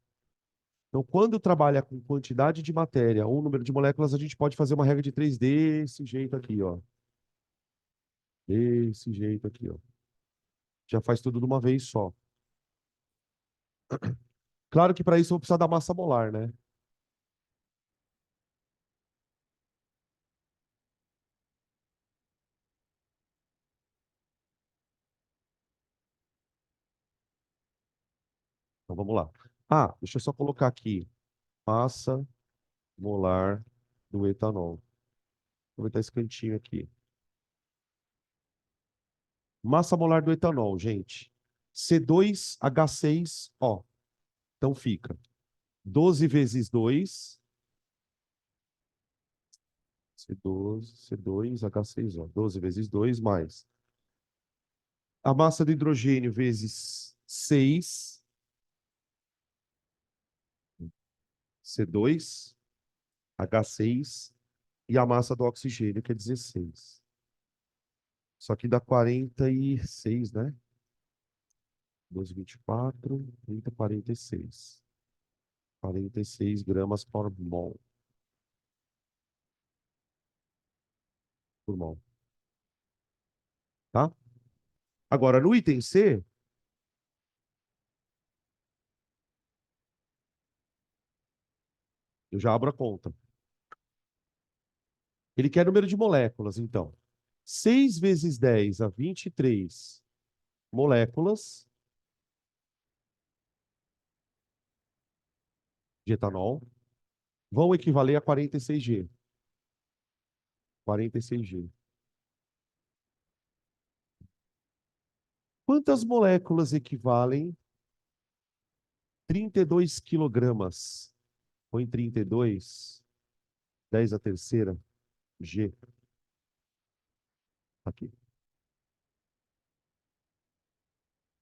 Então, quando trabalha com quantidade de matéria ou número de moléculas, a gente pode fazer uma regra de 3 desse jeito aqui, ó. Desse jeito aqui, ó. Já faz tudo de uma vez só. Claro que para isso eu vou precisar da massa molar, né? Então vamos lá. Ah, deixa eu só colocar aqui. Massa molar do etanol. Vou aproveitar esse cantinho aqui. Massa molar do etanol, gente. C2H6O. Então fica 12 vezes 2, C12, C2H6O. 12 vezes 2 mais a massa do hidrogênio vezes 6, C2H6, e a massa do oxigênio, que é 16. Isso aqui dá 46, né? 12, 24, 30, 46. 46 gramas por mol, tá? Agora, no item C, eu já abro a conta. Ele quer número de moléculas, então. 6 vezes 10 a 23 moléculas de etanol vão equivaler a 46G. 46G. Quantas moléculas equivalem 32 quilogramas? Põe 32, 10 a terceira, G. Aqui.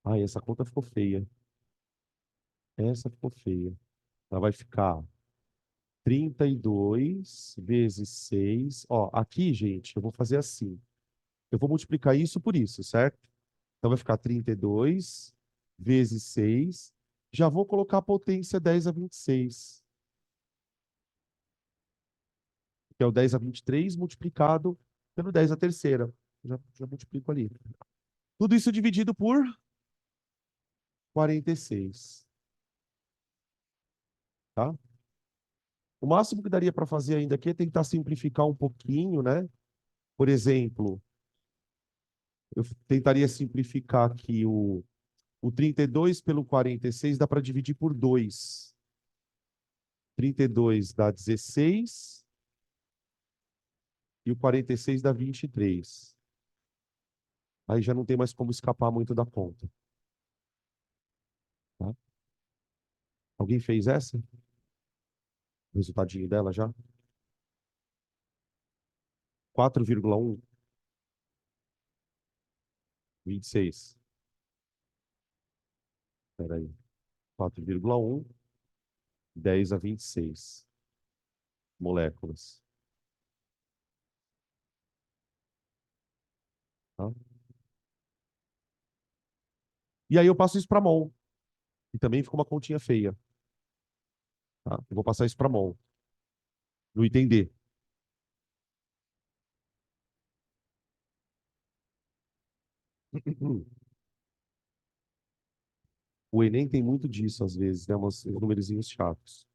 Ai, essa conta ficou feia. Essa ficou feia. Ela vai ficar 32 vezes 6. Ó, aqui, gente, eu vou fazer assim. Eu vou multiplicar isso por isso, certo? Então vai ficar 32 vezes 6. Já vou colocar a potência 10 a 26, que é o 10 a 23 multiplicado pelo 10 a terceira. Já multiplico ali. Tudo isso dividido por 46, tá? O máximo que daria para fazer ainda aqui é tentar simplificar um pouquinho, né? Por exemplo, eu tentaria simplificar aqui o 32 pelo 46 dá para dividir por 2. 32 dá 16 e o 46 dá 23. Aí já não tem mais como escapar muito da conta, tá? Alguém fez essa? O resultadinho dela já? 4,1, 26. Espera aí. 4,1, 10 a 26 moléculas, tá? E aí eu passo isso para mol. E também fica uma continha feia, tá? Eu vou passar isso para mol. No item D. O Enem tem muito disso, às vezes, né? Uns númerozinhos chatos.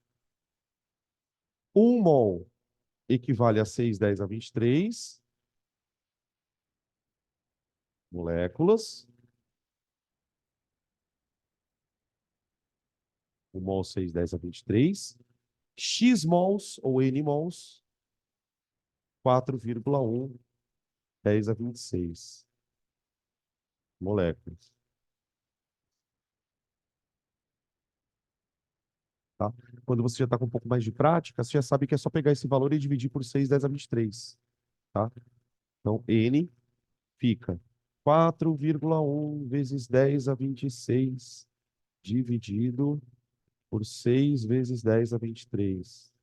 1 mol equivale a 6, 10 a 23 moléculas. 1 mol, 6, 10 a 23. X mols ou N mols, 4,1, 10 a 26 moléculas, tá? Quando você já está com um pouco mais de prática, você já sabe que é só pegar esse valor e dividir por 6, 10 a 23, tá? Então, N fica 4,1 vezes 10 a 26 dividido por 6 vezes 10 a 23.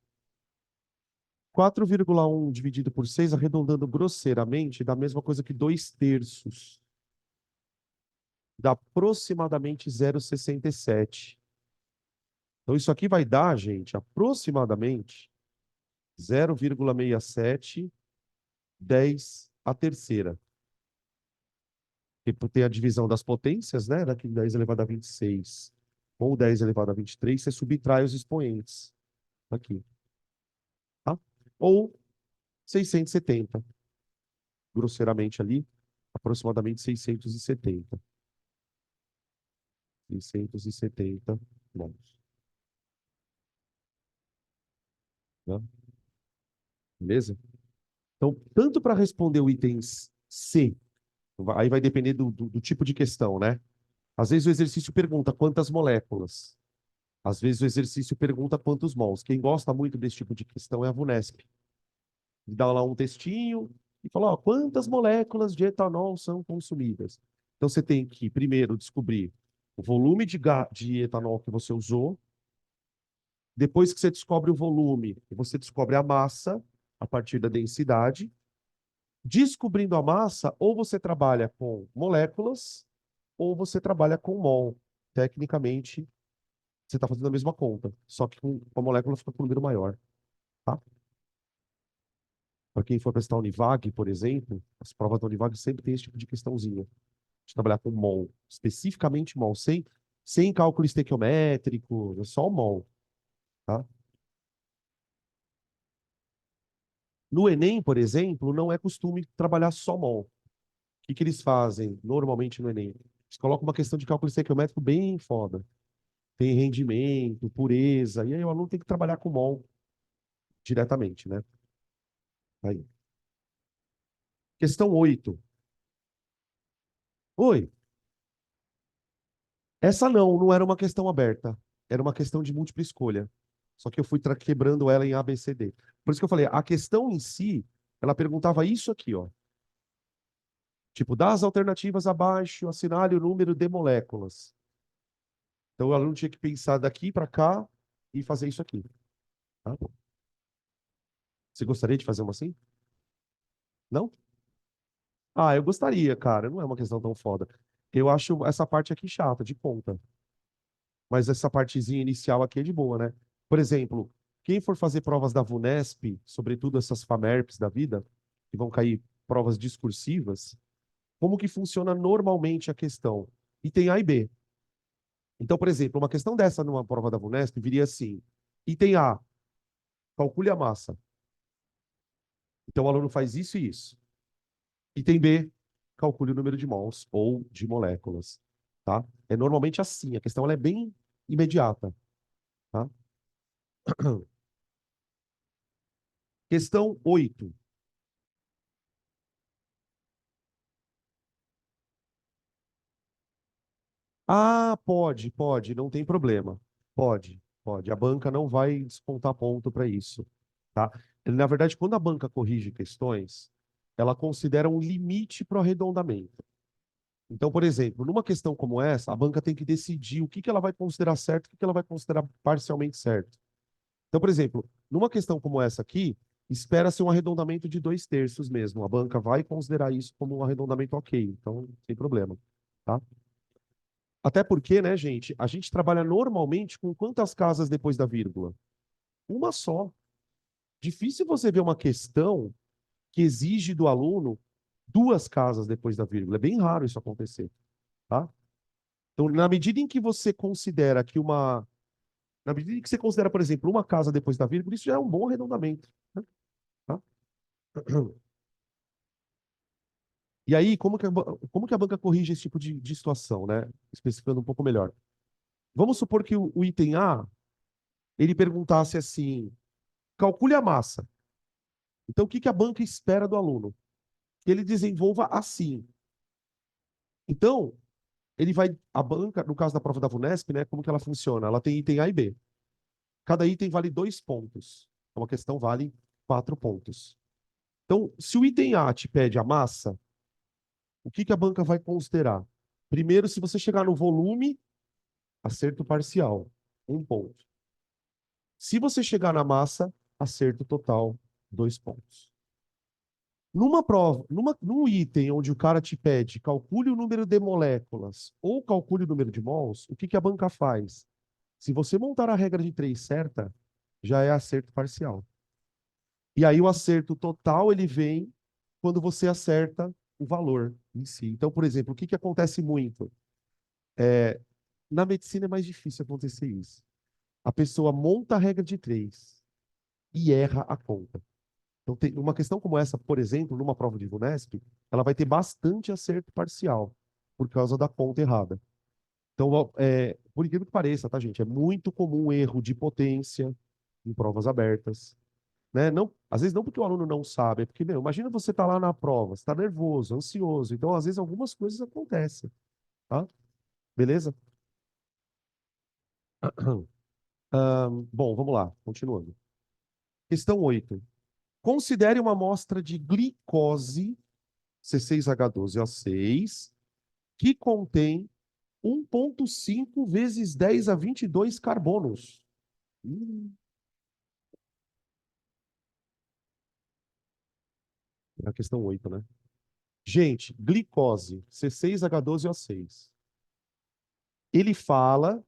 4,1 dividido por 6, arredondando grosseiramente, dá a mesma coisa que 2/3. Dá aproximadamente 0,67. Então, isso aqui vai dar, gente, aproximadamente 0,67, 10 a terceira. Porque tem a divisão das potências, né? Daqui 10 elevado a 26 ou 10 elevado a 23, você subtrai os expoentes. Aqui, tá? Ou 670, grosseiramente ali, aproximadamente 670. 670 mols. Né? Beleza? Então, tanto para responder o item C, aí vai depender do tipo de questão, né? Às vezes o exercício pergunta quantas moléculas. Às vezes o exercício pergunta quantos mols. Quem gosta muito desse tipo de questão é a VUNESP. Dá lá um textinho e fala, ó, quantas moléculas de etanol são consumidas. Então você tem que primeiro descobrir o volume de etanol que você usou. Depois que você descobre o volume, você descobre a massa a partir da densidade. Descobrindo a massa, ou você trabalha com moléculas, ou você trabalha com mol. Tecnicamente, você está fazendo a mesma conta, só que com a molécula fica com um número maior, tá? Para quem for prestar Univag, por exemplo, as provas da Univag sempre tem esse tipo de questãozinha, de trabalhar com mol, especificamente mol, sem cálculo estequiométrico, é só o mol, tá? No Enem, por exemplo, não é costume trabalhar só mol. O que que eles fazem normalmente no Enem? Eles colocam uma questão de cálculo estequiométrico bem foda. Tem rendimento, pureza, e aí o aluno tem que trabalhar com mol diretamente, né? Aí. Questão 8. Oi, essa não era uma questão aberta. Era uma questão de múltipla escolha. Só que eu fui quebrando ela em A, B, C, D. Por isso que eu falei, a questão em si, ela perguntava isso aqui, ó. Tipo, das alternativas abaixo, assinale o número de moléculas. Então o aluno tinha que pensar daqui para cá e fazer isso aqui. Tá? Você gostaria de fazer uma assim? Não? Ah, eu gostaria, cara. Não é uma questão tão foda. Eu acho essa parte aqui chata, de conta. Mas essa partezinha inicial aqui é de boa, né? Por exemplo, quem for fazer provas da VUNESP, sobretudo essas FAMERPs da vida, que vão cair provas discursivas, como que funciona normalmente a questão? Item A e B. Então, por exemplo, uma questão dessa numa prova da VUNESP viria assim: item A, calcule a massa. Então, o aluno faz isso e isso. Item B, calcule o número de mols ou de moléculas, tá? É normalmente assim, a questão ela é bem imediata, tá? Questão 8. Ah, pode, não tem problema. Pode. A banca não vai descontar ponto para isso, tá? Na verdade, quando a banca corrige questões, ela considera um limite para o arredondamento. Então, por exemplo, numa questão como essa, a banca tem que decidir o que que ela vai considerar certo e o que que ela vai considerar parcialmente certo. Então, por exemplo, numa questão como essa aqui, espera-se um arredondamento de 2/3 mesmo. A banca vai considerar isso como um arredondamento ok, então, sem problema, tá? Até porque, né, gente, a gente trabalha normalmente com quantas casas depois da vírgula? Uma só. Difícil você ver uma questão que exige do aluno duas casas depois da vírgula. É bem raro isso acontecer, tá? Então, na medida em que você considera que uma... Na medida em que você considera, por exemplo, uma casa depois da vírgula, isso já é um bom arredondamento, né? Tá? E aí, como que a banca corrige esse tipo de situação, né? Especificando um pouco melhor. Vamos supor que o item A, ele perguntasse assim, calcule a massa. Então, o que que a banca espera do aluno? Que ele desenvolva assim. Então, a banca, no caso da prova da VUNESP, né, como que ela funciona? Ela tem item A e B. Cada item vale 2 pontos. Uma questão vale 4 pontos. Então, se o item A te pede a massa, o que que a banca vai considerar? Primeiro, se você chegar no volume, acerto parcial, 1 ponto. Se você chegar na massa, acerto total, 2 pontos. Numa prova, num item onde o cara te pede calcule o número de moléculas ou calcule o número de mols, o que que a banca faz? Se você montar a regra de 3 certa, já é acerto parcial. E aí o acerto total ele vem quando você acerta o valor em si. Então, por exemplo, o que que acontece muito? Na medicina é mais difícil acontecer isso. A pessoa monta a regra de 3 e erra a conta. Então, tem uma questão como essa, por exemplo, numa prova de VUNESP, ela vai ter bastante acerto parcial, por causa da conta errada. Então, por incrível que pareça, tá, gente? É muito comum erro de potência em provas abertas, né? Não, às vezes não porque o aluno não sabe, é porque, meu, imagina você tá lá na prova, você tá nervoso, ansioso. Então, às vezes, algumas coisas acontecem, tá? Beleza? Bom, vamos lá, continuando. Questão 8. Considere uma amostra de glicose, C6H12O6, que contém 1,5 vezes 10 a 22 carbonos. Hum, É a questão 8, né? Gente, glicose, C6H12O6. Ele fala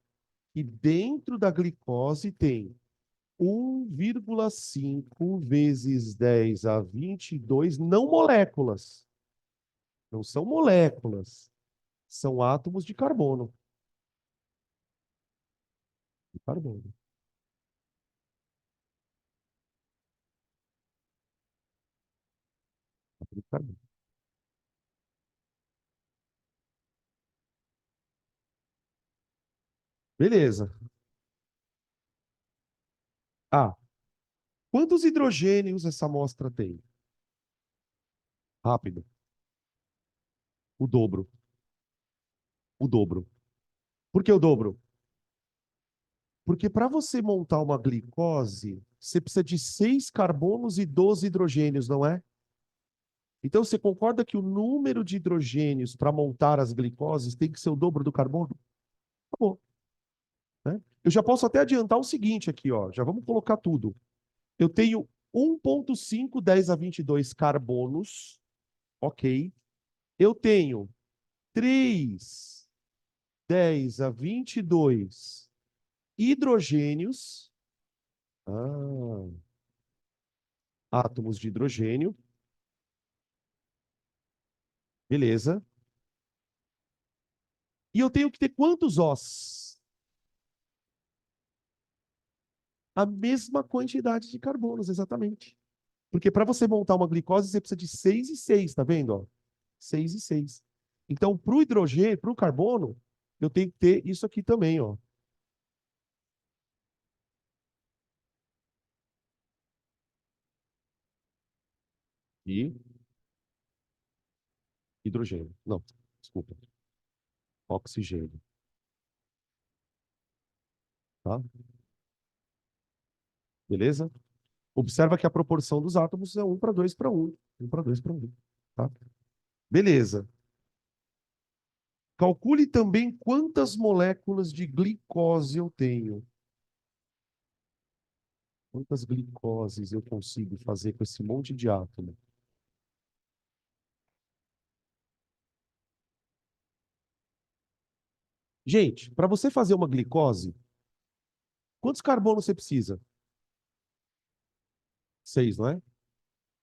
que dentro da glicose tem 1,5 vezes 10 a 22, não moléculas. Não são moléculas, são átomos de carbono. De carbono, átomo de carbono. Beleza. Ah, quantos hidrogênios essa amostra tem? Rápido. O dobro. O dobro. Por que o dobro? Porque para você montar uma glicose, você precisa de 6 carbonos e 12 hidrogênios, não é? Então, você concorda que o número de hidrogênios para montar as glicoses tem que ser o dobro do carbono? Acabou, né? Eu já posso até adiantar o seguinte aqui, ó. Já vamos colocar tudo. Eu tenho 1,5 10 a 22 carbonos, ok. Eu tenho 3 10 a 22 hidrogênios, ah, átomos de hidrogênio, beleza. E eu tenho que ter quantos Os? A mesma quantidade de carbonos, exatamente. Porque para você montar uma glicose, você precisa de 6 e 6, tá vendo? Ó? 6 e 6. Então, para o hidrogênio, para o carbono, eu tenho que ter isso aqui também, ó. E hidrogênio. Não, desculpa. Oxigênio, tá? Beleza? Observa que a proporção dos átomos é 1 para 2 para 1. 1 para 2 para 1, tá? Beleza. Calcule também quantas moléculas de glicose eu tenho. Quantas glicoses eu consigo fazer com esse monte de átomo? Gente, para você fazer uma glicose, quantos carbonos você precisa? 6, não é?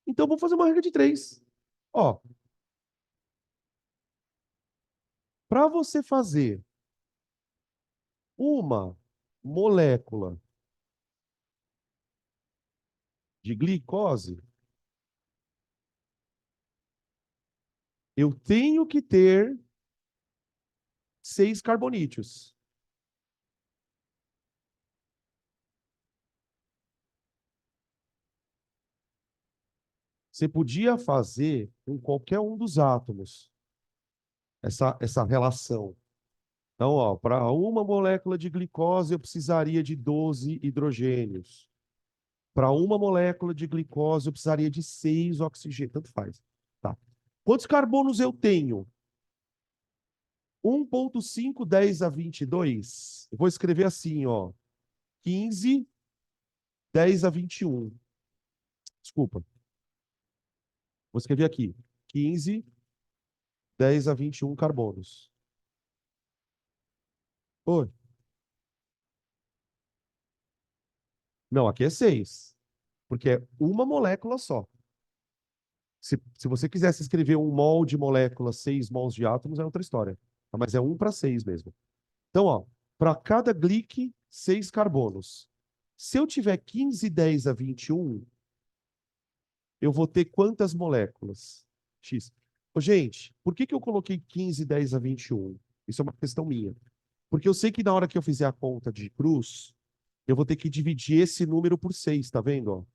Então vamos fazer uma regra de 3. Ó, para você fazer uma molécula de glicose, eu tenho que ter 6 carbonídeos. Você podia fazer com qualquer um dos átomos essa relação. Então, ó, para uma molécula de glicose, eu precisaria de 12 hidrogênios. Para uma molécula de glicose, eu precisaria de 6 oxigênios. Tanto faz. Tá. Quantos carbonos eu tenho? 1,5 10 a 22. Eu vou escrever assim, ó. 15 10 a 21. Desculpa. Vou escrever aqui. 15 10 a 21 carbonos. Oi. Não, aqui é 6. Porque é uma molécula só. Se você quisesse escrever um mol de molécula, 6 mols de átomos, é outra história. Mas é 1 para 6 mesmo. Então, ó, para cada glic, 6 carbonos. Se eu tiver 15 10 a 21, eu vou ter quantas moléculas? X. Ô, gente, por que que eu coloquei 15 10 a 21? Isso é uma questão minha. Porque eu sei que na hora que eu fizer a conta de cruz, eu vou ter que dividir esse número por 6, tá vendo? Ó?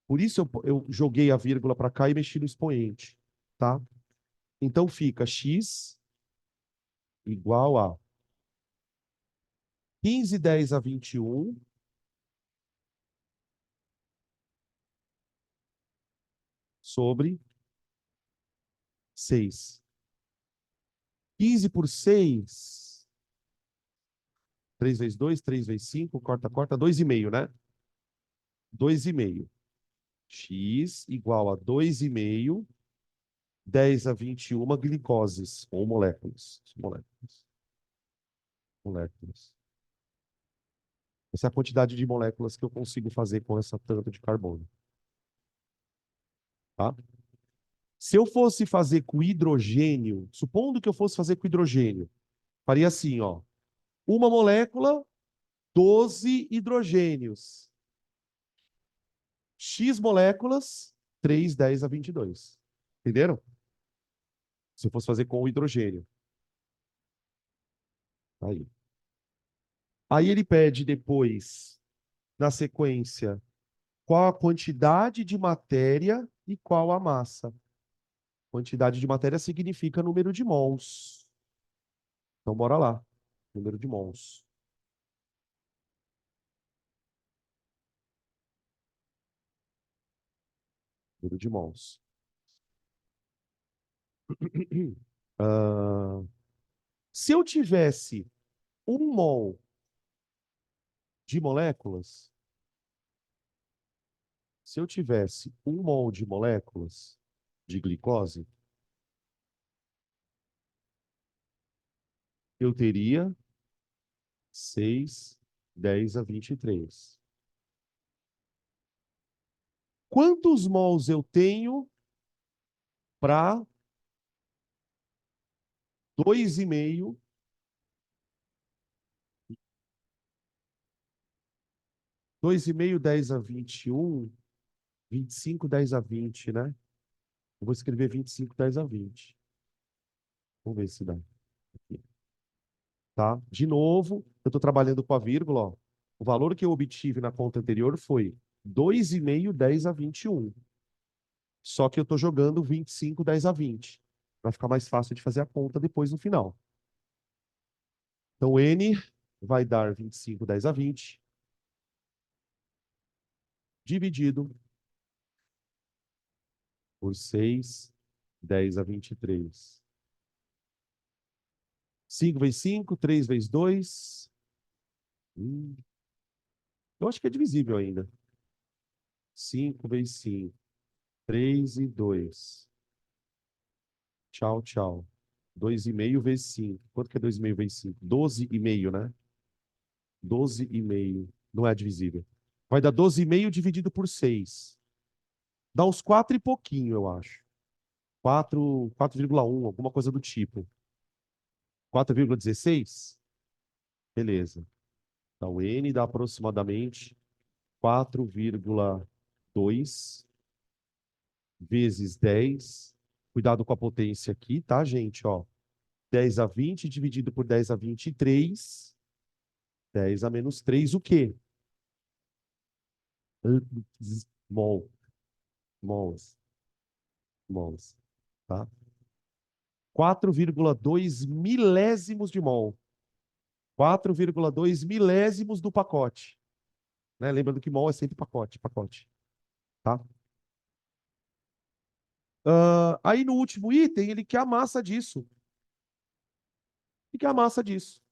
Por isso eu joguei a vírgula para cá e mexi no expoente, tá? Então fica x igual a 15, 10 a 21 sobre 6. 15 por 6, 3 vezes 2, 3 vezes 5, corta, corta, 2,5, né? 2,5. X igual a 2,5, 10 a 21 glicoses, ou moléculas. Moléculas. Moléculas. Essa é a quantidade de moléculas que eu consigo fazer com essa tanto de carbono. Tá? Se eu fosse fazer com hidrogênio, supondo que eu fosse fazer com hidrogênio, faria assim, ó. Uma molécula, 12 hidrogênios. X moléculas, 3, 10 a 22. Entenderam? Se eu fosse fazer com o hidrogênio. Aí. Aí ele pede depois, na sequência, qual a quantidade de matéria e qual a massa. Quantidade de matéria significa número de mols. Então, bora lá. Número de mols. Número de mols. Ah, se eu tivesse 1 mol de moléculas, se eu tivesse 1 mol de moléculas de glicose, eu teria 6, 10 a 23. Quantos mols eu tenho para 2,5? 2,5, 10 a 21, 25, 10 a 20, né? Eu vou escrever 25, 10 a 20. Vamos ver se dá. Aqui, tá? De novo, eu estou trabalhando com a vírgula. Ó. O valor que eu obtive na conta anterior foi 2,5, 10 a 21. Só que eu estou jogando 25, 10 a 20. Vai ficar mais fácil de fazer a conta depois no final. Então, N vai dar 25, 10 a 20, dividido por 6, 10 a 23. 5 vezes 5, 3 vezes 2. Eu acho que é divisível ainda. 5 vezes 5. 3 e 2. Tchau, tchau. 2,5 vezes 5. Quanto que é 2,5 vezes 5? 12,5, né? 12,5. Não é divisível. Vai dar 12,5 dividido por 6. Dá uns 4 e pouquinho, eu acho. 4, 4,1, alguma coisa do tipo. 4,16? Beleza. Então, N dá aproximadamente 4,2 vezes 10. Cuidado com a potência aqui, tá, gente? Ó, 10 a 20 dividido por 10 a 23. 10 a menos 3, o quê? Mol. Mols. Mols. Tá? 4,2 milésimos de mol. 4,2 milésimos do pacote. Né? Lembrando que mol é sempre pacote, pacote. Tá? Aí no último item, ele quer a massa disso. Ele quer a massa disso.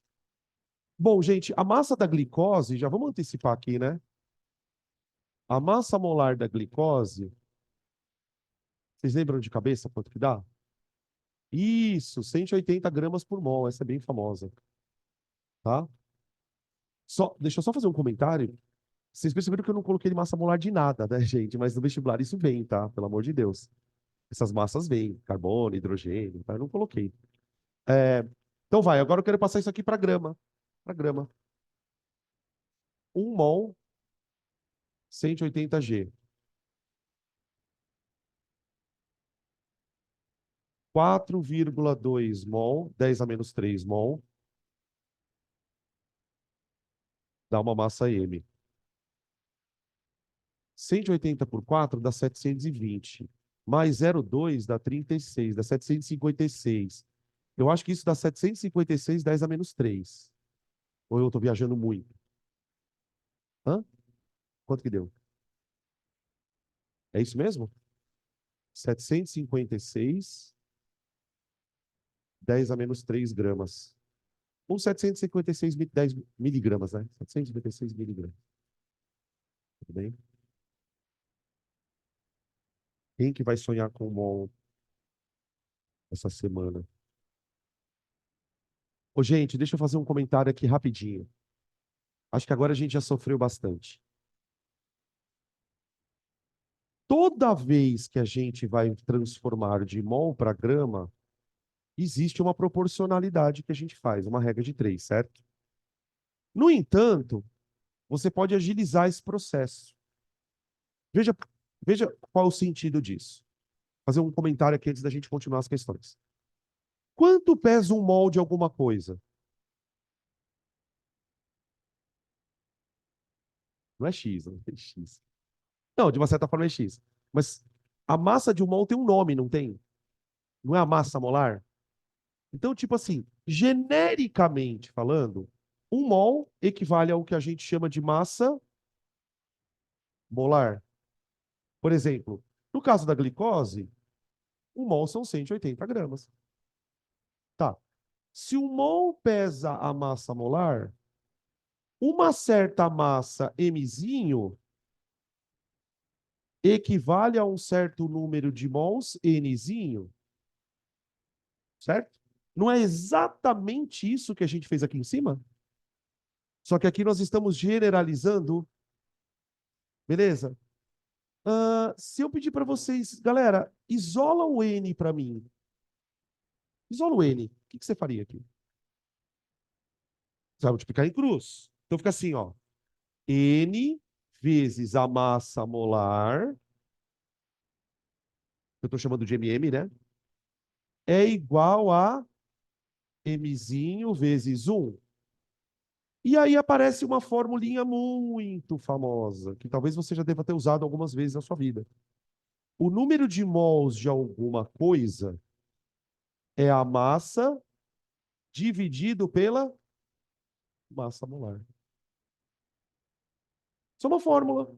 Bom, gente, a massa da glicose, já vamos antecipar aqui, né? A massa molar da glicose, vocês lembram de cabeça quanto que dá? Isso, 180 gramas por mol, essa é bem famosa, tá? Deixa eu só fazer um comentário. Vocês perceberam que eu não coloquei massa molar de nada, né, gente? Mas no vestibular isso vem, tá? Pelo amor de Deus. Essas massas vêm, carbono, hidrogênio, tá? Eu não coloquei. É, então vai, agora eu quero passar isso aqui para grama. Para grama. 1 mol, 180 G. 4,2 mol, 10 a menos 3 mol, dá uma massa M. 180 por 4 dá 720. Mais 0,2 dá 36, dá 756. Eu acho que isso dá 756, 10 a menos 3. Ou eu estou viajando muito? Hã? Quanto que deu? É isso mesmo? 756, 10 a menos 3 gramas. Ou 756, 10 miligramas, né? 756 miligramas. Tudo bem? Quem que vai sonhar com o mol essa semana? Ô, gente, deixa eu fazer um comentário aqui rapidinho. Acho que agora a gente já sofreu bastante. Toda vez que a gente vai transformar de mol para grama, existe uma proporcionalidade que a gente faz, uma regra de 3, certo? No entanto, você pode agilizar esse processo. Veja, veja qual é o sentido disso. Fazer um comentário aqui antes da gente continuar as questões. Quanto pesa um mol de alguma coisa? Não é X, não é X. Não, de uma certa forma é X. Mas a massa de um mol tem um nome, não tem? Não é a massa molar? Então, tipo assim, genericamente falando, um mol equivale ao que a gente chama de massa molar. Por exemplo, no caso da glicose, um mol são 180 gramas. Tá. Se um mol pesa a massa molar, uma certa massa mzinho equivale a um certo número de mols nzinho, certo? Não é exatamente isso que a gente fez aqui em cima? Só que aqui nós estamos generalizando, beleza? Se eu pedir para vocês, galera, isola o N para mim. Isola o N. O que você faria aqui? Você vai multiplicar em cruz. Então fica assim, ó. N vezes a massa molar, eu estou chamando de MM, né? É igual a Mzinho vezes 1. E aí aparece uma formulinha muito famosa, que talvez você já deva ter usado algumas vezes na sua vida. O número de mols de alguma coisa é a massa dividido pela massa molar. Isso é uma fórmula.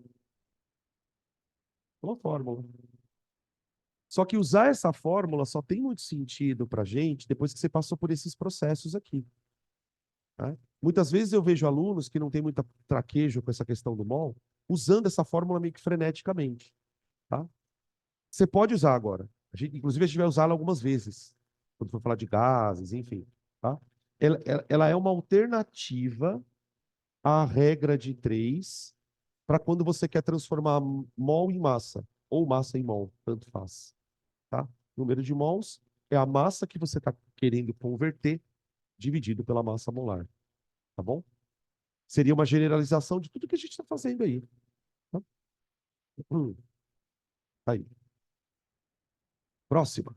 É uma fórmula. Só que usar essa fórmula só tem muito sentido para a gente depois que você passou por esses processos aqui. Tá? Muitas vezes eu vejo alunos que não têm muita traquejo com essa questão do mol, usando essa fórmula meio que freneticamente. Tá? Você pode usar agora. Inclusive, a gente vai usá-la algumas vezes, quando for falar de gases, enfim. Tá? Ela é uma alternativa à regra de 3 para quando você quer transformar mol em massa, ou massa em mol, tanto faz. Tá? Número de mols é a massa que você está querendo converter dividido pela massa molar. Tá bom? Seria uma generalização de tudo que a gente está fazendo aí. Tá? Hum, aí. Próxima.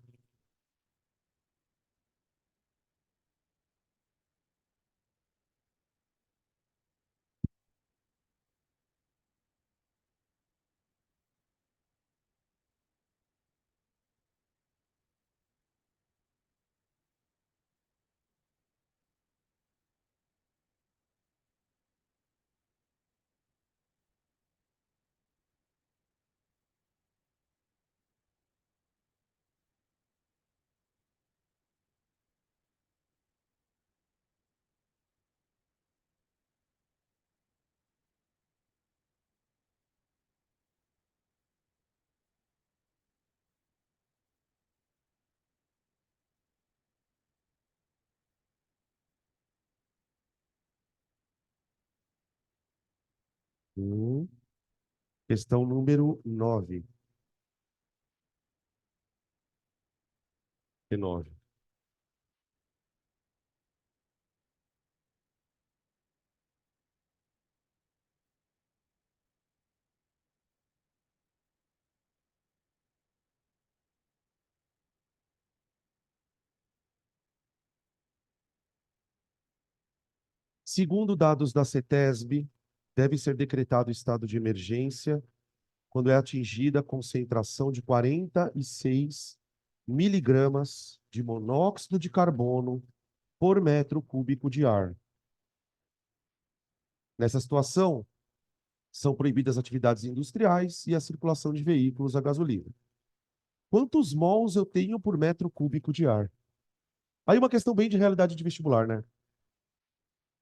Hum, questão número 9. E 9. Segundo dados da CETESB, deve ser decretado estado de emergência quando é atingida a concentração de 46 miligramas de monóxido de carbono por metro cúbico de ar. Nessa situação, são proibidas atividades industriais e a circulação de veículos a gasolina. Quantos mols eu tenho por metro cúbico de ar? Aí uma questão bem de realidade de vestibular, né?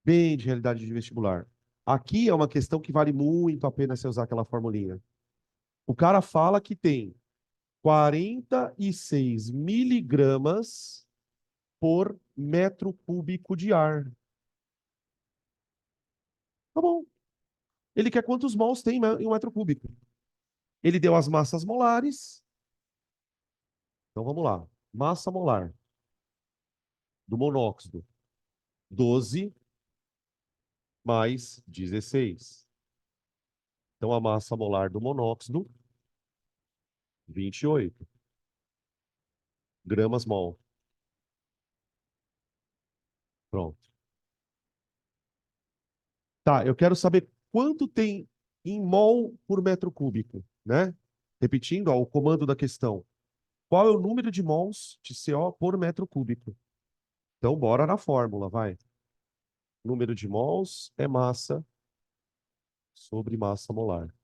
Bem de realidade de vestibular. Aqui é uma questão que vale muito a pena você usar aquela formulinha. O cara fala que tem 46 miligramas por metro cúbico de ar. Tá bom. Ele quer quantos mols tem em um metro cúbico. Ele deu as massas molares. Então vamos lá. Massa molar do monóxido, 12 mais 16. Então a massa molar do monóxido, 28 gramas mol. Pronto. Tá, eu quero saber quanto tem em mol por metro cúbico, né? Repetindo, ó, o comando da questão. Qual é o número de mols de CO por metro cúbico? Então, bora na fórmula, vai. Número de mols é massa sobre massa molar.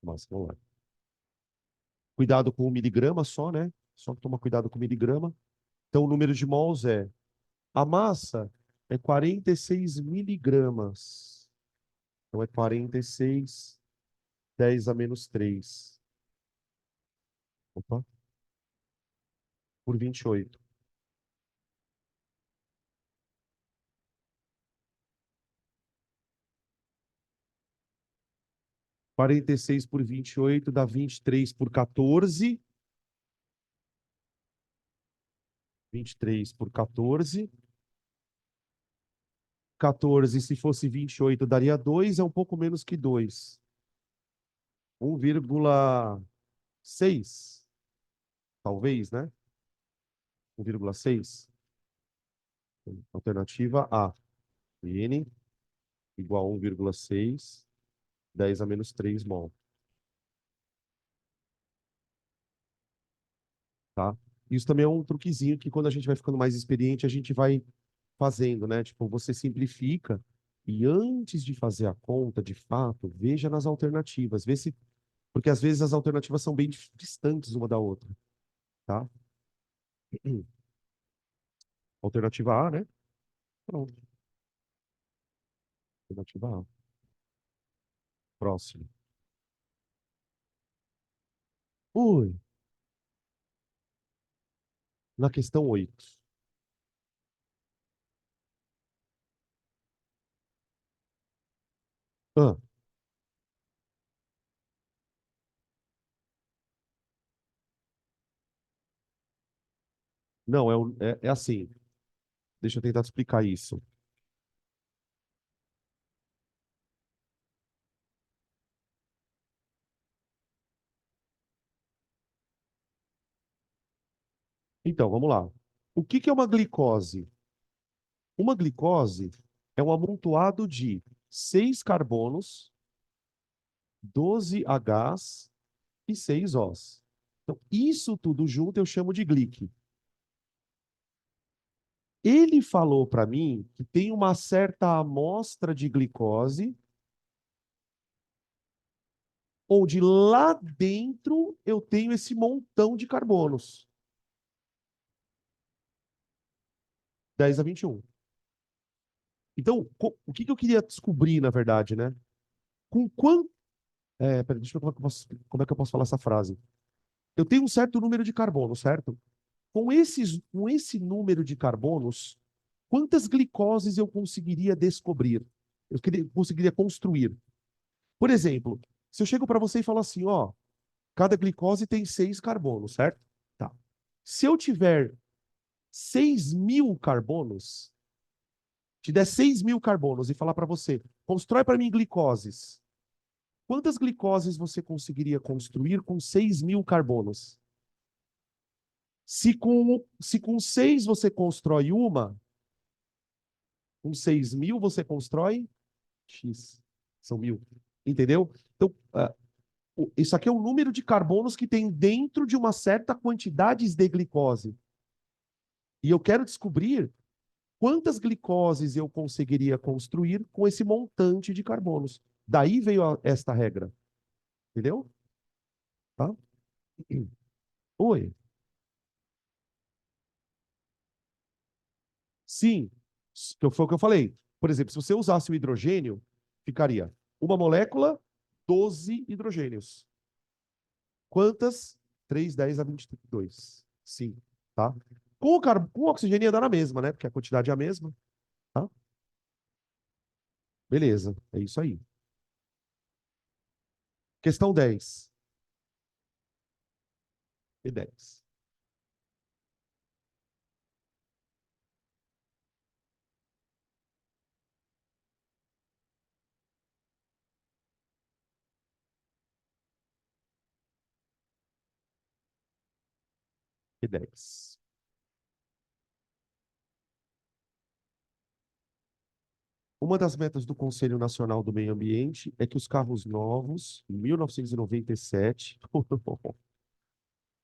Massa molar. Cuidado com o miligrama só, né? Só toma cuidado com o miligrama. Então, o número de mols é... A massa é 46 miligramas. Então, é 46, 10 a menos 3. Opa, por 28. Quarenta e seis por 28 dá 23 por 14. 23 por 14. 14, se fosse 28, daria 2, é um pouco menos que 2. 1,6, talvez, né? 1,6. Alternativa A. N igual a 1,6, 10 a menos 3 mol. Tá? Isso também é um truquezinho que quando a gente vai ficando mais experiente, a gente vai fazendo, né? Tipo, você simplifica e antes de fazer a conta, de fato, veja nas alternativas, vê se... Porque às vezes as alternativas são bem distantes uma da outra, tá? Alternativa A, né? Pronto. Alternativa A. Próximo. Ui, na questão 8. Ah, não, é assim. Deixa eu tentar te explicar isso. Então, vamos lá. O que que é uma glicose? Uma glicose é um amontoado de 6 carbonos, 12 Hs e 6 Os. Então, isso tudo junto eu chamo de glic. Ele falou para mim que tem uma certa amostra de glicose, onde lá dentro eu tenho esse montão de carbonos. 10 a 21. Então, o que que eu queria descobrir, na verdade, né? Com quanto... peraí, deixa eu ver como é que eu posso falar essa frase. Eu tenho um certo número de carbono, certo? Com esse número de carbonos, quantas glicoses eu conseguiria descobrir? Conseguiria construir. Por exemplo, se eu chego para você e falo assim, ó, cada glicose tem 6 carbonos, certo? Tá. Se eu tiver 6.000 carbonos, te der 6.000 carbonos e falar para você, constrói para mim glicoses. Quantas glicoses você conseguiria construir com 6.000 carbonos? Se com 6 você constrói uma, Com 6.000 você constrói X. São 1.000. Entendeu? Então, isso aqui é o número de carbonos que tem dentro de uma certa quantidade de glicose. E eu quero descobrir quantas glicoses eu conseguiria construir com esse montante de carbonos. Daí veio esta regra. Entendeu? Tá? Oi. Sim, foi o que eu falei. Por exemplo, se você usasse o hidrogênio, ficaria uma molécula, 12 hidrogênios. Quantas? 3, 10 a 22. Sim, tá? Com o oxigênio ia dar na mesma, né? Porque a quantidade é a mesma, tá? Beleza, é isso aí. Questão 10 e 10. E 10. Uma das metas do Conselho Nacional do Meio Ambiente é que os carros novos, em 1997,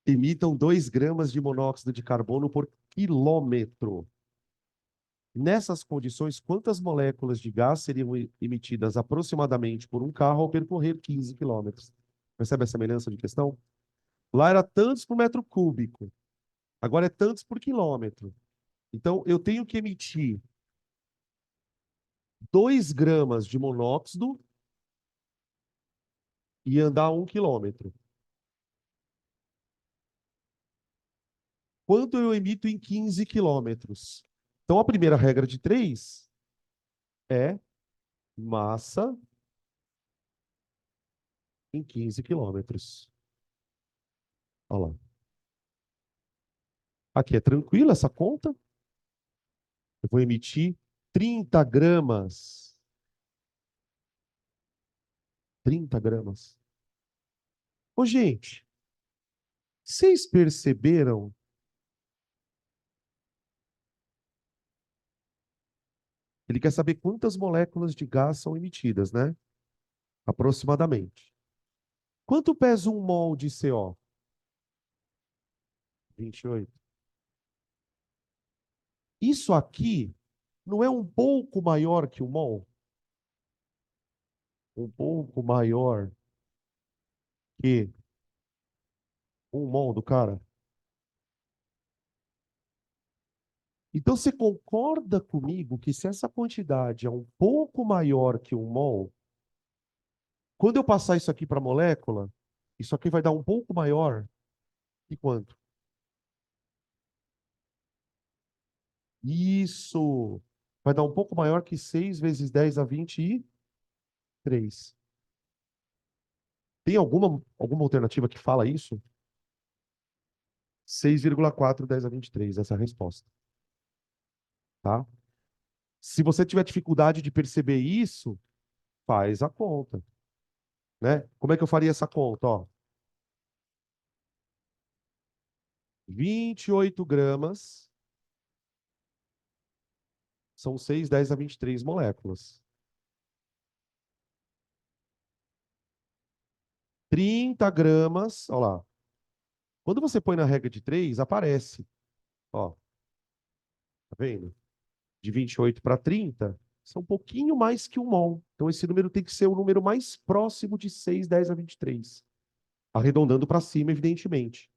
emitam 2 gramas de monóxido de carbono por quilômetro. Nessas condições, quantas moléculas de gás seriam emitidas aproximadamente por um carro ao percorrer 15 quilômetros? Percebe a semelhança de questão? Lá era tantos por metro cúbico, agora é tantos por quilômetro. Então, eu tenho que emitir 2 gramas de monóxido e andar 1 quilômetro. Quanto eu emito em 15 quilômetros? Então, a primeira regra de 3 é massa em 15 quilômetros. Olha lá. Aqui é tranquilo essa conta. Eu vou emitir 30 gramas. 30 gramas. Ô, gente, vocês perceberam? Ele quer saber quantas moléculas de gás são emitidas, né? Aproximadamente. Quanto pesa um mol de CO? 28. Isso aqui não é um pouco maior que o mol? Um pouco maior que um mol do cara? Então, você concorda comigo que se essa quantidade é um pouco maior que um mol, quando eu passar isso aqui para a molécula, isso aqui vai dar um pouco maior que quanto? Isso! Vai dar um pouco maior que 6 vezes 10 a 23. Tem alguma alternativa que fala isso? 6,4 10 a 23, essa é a resposta, tá? Se você tiver dificuldade de perceber isso, faz a conta, né? Como é que eu faria essa conta, ó? 28 gramas são 6 10 a 23 moléculas. 30 gramas, ó lá. Quando você põe na regra de 3, aparece, ó, tá vendo? De 28 para 30, são um pouquinho mais que um mol. Então, esse número tem que ser o número mais próximo de 6 10 a 23. Arredondando para cima, evidentemente,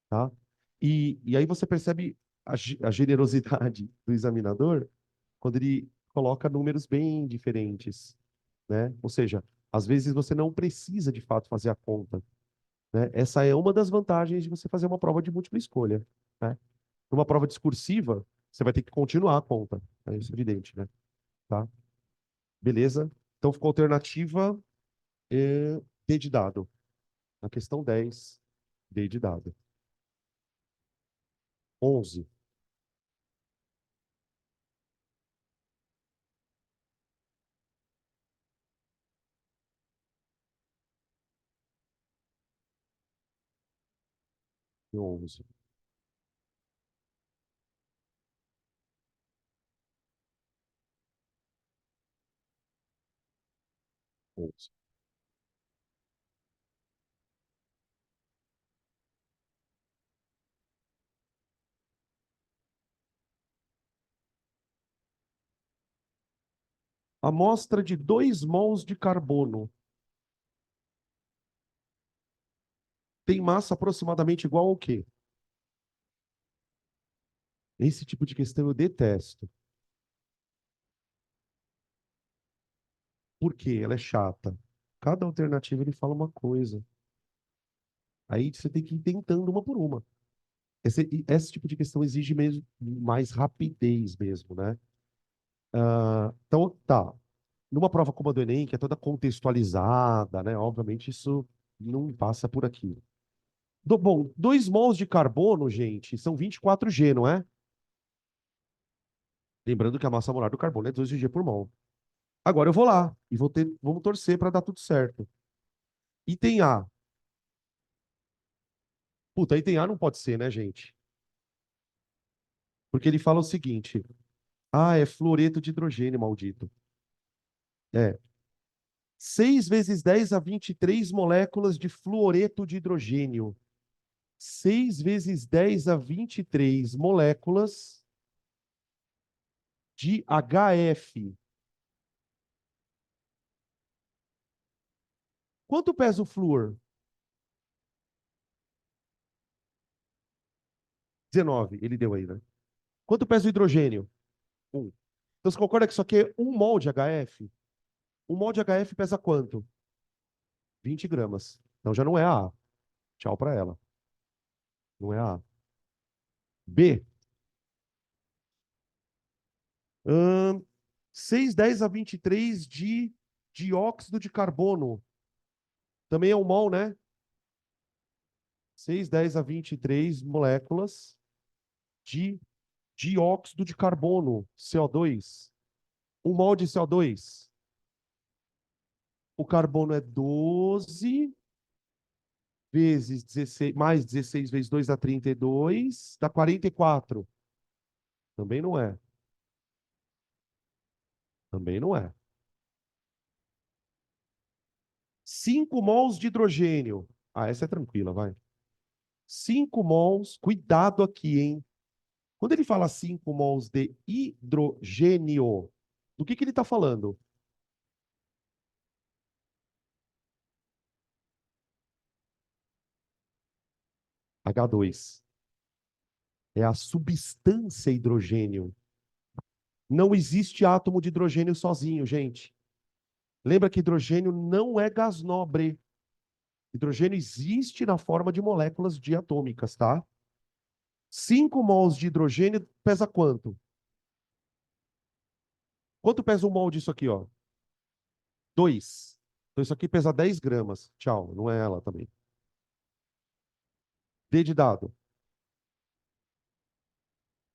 tá? E aí você percebe a generosidade do examinador quando ele coloca números bem diferentes, né? Ou seja, às vezes você não precisa de fato fazer a conta, né? Essa é uma das vantagens de você fazer uma prova de múltipla escolha, né? Numa prova discursiva, você vai ter que continuar a conta, isso é evidente, né? Tá? Beleza? Então ficou a alternativa D de dado. Na questão 10, D de dado. 11. 11. 11. Amostra de 2 mols de carbono tem massa aproximadamente igual ao quê? Esse tipo de questão eu detesto. Por quê? Ela é chata. Cada alternativa ele fala uma coisa. Aí você tem que ir tentando uma por uma. Esse tipo de questão exige mesmo mais rapidez mesmo, né? Então, tá. Numa prova como a do Enem, que é toda contextualizada, né? Obviamente isso não passa por aqui. Bom, 2 mols de carbono, gente, são 24G, não é? Lembrando que a massa molar do carbono é 12G por mol. Agora eu vou lá e vamos torcer para dar tudo certo. Item A. Puta, item A não pode ser, né, gente? Porque ele fala o seguinte: ah, é fluoreto de hidrogênio, maldito. É. 6 vezes 10 a 23 moléculas de fluoreto de hidrogênio. 6 vezes 10 a 23 moléculas de HF. Quanto pesa o flúor? 19, ele deu aí, né? Quanto pesa o hidrogênio? 1. Então você concorda que isso aqui é 1 mol de HF? 1 mol de HF pesa quanto? 20 gramas. Então já não é a A. Tchau para ela. Não é a A. B. Ahn, 6, 10 a 23 de dióxido de carbono. Também é um mol, né? 6, 10 a 23 moléculas de dióxido de carbono, CO2. Um mol de CO2. O carbono é 12 vezes 16, mais 16 vezes 2 dá 32, dá 44. Também não é. Também não é. 5 mols de hidrogênio. Ah, essa é tranquila, vai. 5 mols, cuidado aqui, hein? Quando ele fala 5 mols de hidrogênio, do que ele está falando? H2. É a substância hidrogênio. Não existe átomo de hidrogênio sozinho, gente. Lembra que hidrogênio não é gás nobre. Hidrogênio existe na forma de moléculas diatômicas, tá? 5 mols de hidrogênio pesa quanto? Quanto pesa um mol disso aqui, ó? 2. Então isso aqui pesa 10 gramas. Tchau, não é ela também. D de dado.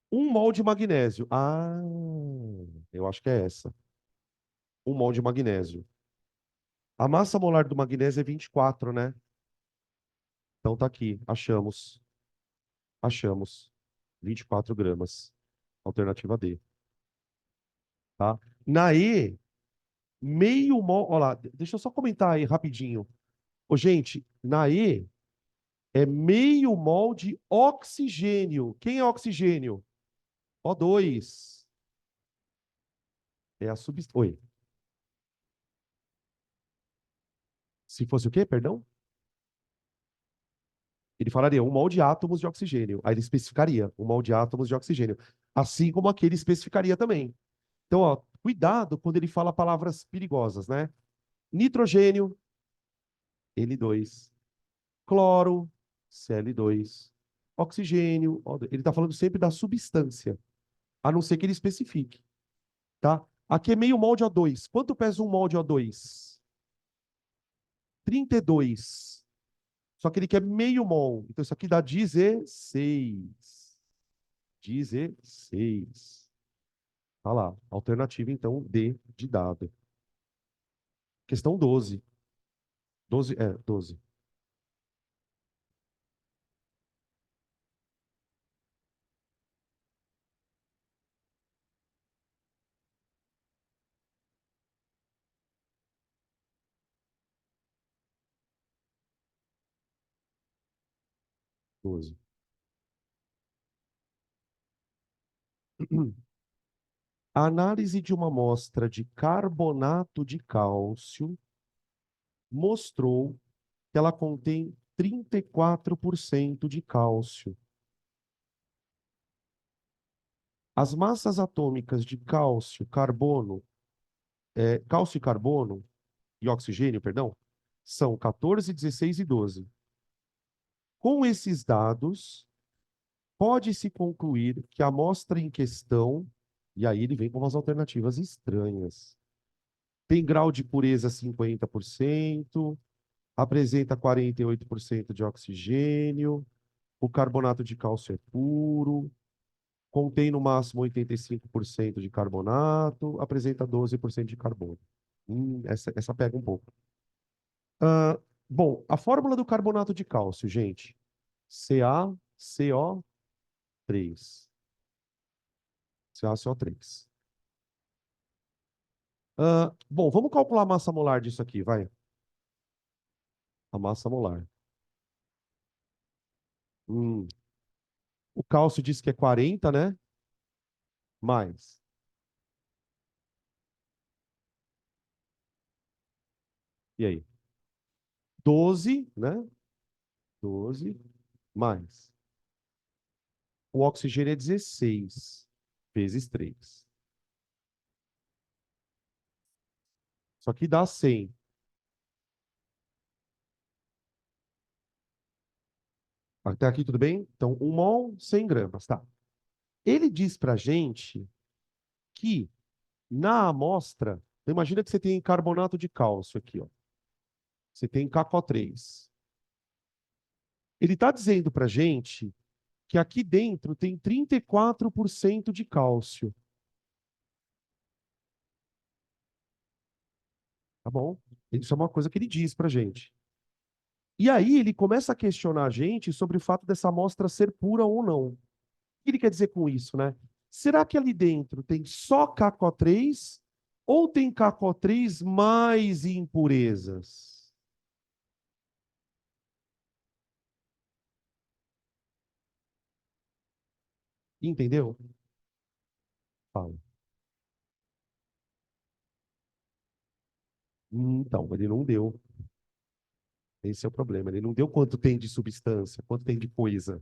1 mol de magnésio. Ah, eu acho que é essa. 1 mol de magnésio. A massa molar do magnésio é 24, né? Então tá aqui. Achamos. Achamos. 24 gramas. Alternativa D. Tá? Na E, meio mol. Olha lá, deixa eu só comentar aí rapidinho. Ô, gente, na E é meio mol de oxigênio. Quem é oxigênio? O2. É a substância. Oi. Se fosse o quê, perdão? Ele falaria 1 mol de átomos de oxigênio. Aí ele especificaria 1 mol de átomos de oxigênio. Assim como aquele especificaria também. Então, ó, cuidado quando ele fala palavras perigosas, né? Nitrogênio, N2. Cloro, Cl2. Oxigênio, O2. Ele está falando sempre da substância, a não ser que ele especifique, tá? Aqui é meio mol de O2. Quanto pesa 1 mol de O2? 32. Só que ele quer meio mol. Então isso aqui dá 16. 16. Tá lá. Alternativa, então, D de dado. Questão 12. 12, 12. 12. A análise de uma amostra de carbonato de cálcio mostrou que ela contém 34% de cálcio. As massas atômicas de cálcio e carbono, e oxigênio, perdão, são 14, 16 e 12. Com esses dados, pode-se concluir que a amostra em questão, e aí ele vem com umas alternativas estranhas, tem grau de pureza 50%, apresenta 48% de oxigênio, o carbonato de cálcio é puro, contém no máximo 85% de carbonato, apresenta 12% de carbono. Essa pega um pouco. Ah, bom, a fórmula do carbonato de cálcio, gente. CaCO3. CaCO3. Bom, vamos calcular a massa molar disso aqui, vai. A massa molar. O cálcio diz que é 40, né? Mais. E aí? 12, né? 12 mais. O oxigênio é 16 vezes 3. Isso aqui dá 100. Até aqui tudo bem? Então, 1 mol, 100 gramas, tá? Ele diz pra gente que na amostra, então imagina que você tem carbonato de cálcio aqui, ó. Você tem KCO3. Ele está dizendo pra gente que aqui dentro tem 34% de cálcio. Tá bom? Isso é uma coisa que ele diz pra gente. E aí ele começa a questionar a gente sobre o fato dessa amostra ser pura ou não. O que ele quer dizer com isso, né? Será que ali dentro tem só KCO3 ou tem KCO3 mais impurezas? Entendeu? Fala. Então, ele não deu. Esse é o problema. Ele não deu quanto tem de substância, quanto tem de coisa.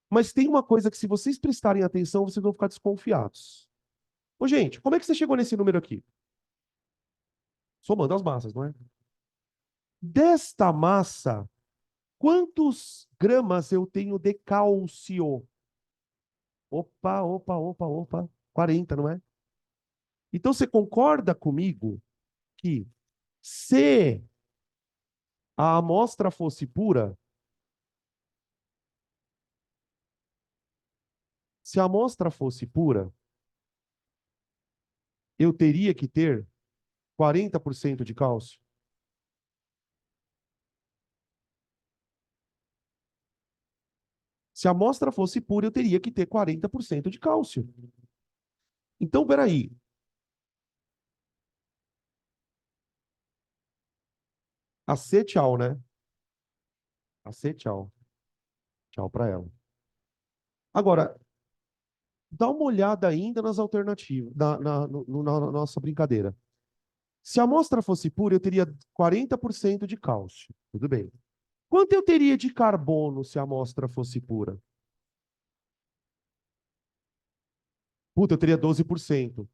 Mas tem uma coisa que, se vocês prestarem atenção, vocês vão ficar desconfiados. Ô, gente, como é que você chegou nesse número aqui? Somando as massas, não é? Desta massa, quantos gramas eu tenho de cálcio? Opa, opa, opa, opa. 40, não é? Então você concorda comigo que se a amostra fosse pura, se a amostra fosse pura, eu teria que ter 40% de cálcio? Se a amostra fosse pura, eu teria que ter 40% de cálcio. Então, peraí. AC, tchau, né? AC, tchau. Tchau para ela. Agora, dá uma olhada ainda nas alternativas, na nossa brincadeira. Se a amostra fosse pura, eu teria 40% de cálcio. Tudo bem. Quanto eu teria de carbono se a amostra fosse pura? Puta, eu teria 12%.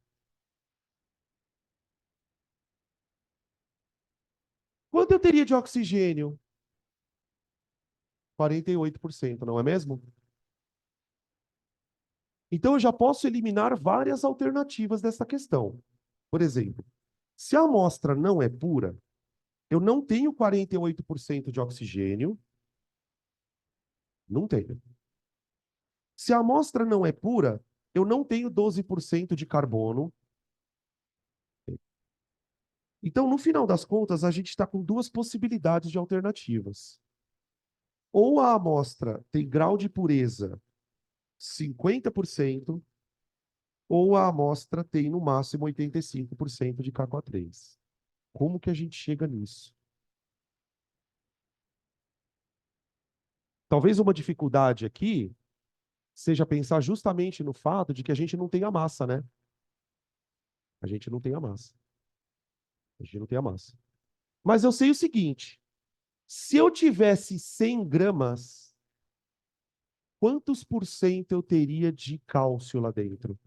Quanto eu teria de oxigênio? 48%, não é mesmo? Então eu já posso eliminar várias alternativas dessa questão. Por exemplo, se a amostra não é pura, eu não tenho 48% de oxigênio, não tenho. Se a amostra não é pura, eu não tenho 12% de carbono. Então, no final das contas, a gente está com duas possibilidades de alternativas. Ou a amostra tem grau de pureza 50%, ou a amostra tem no máximo 85% de KCO3. Como que a gente chega nisso? Talvez uma dificuldade aqui seja pensar justamente no fato de que a gente não tem a massa, né? A gente não tem a massa. A gente não tem a massa. Mas eu sei o seguinte: se eu tivesse 100 gramas, quantos por cento eu teria de cálcio lá dentro?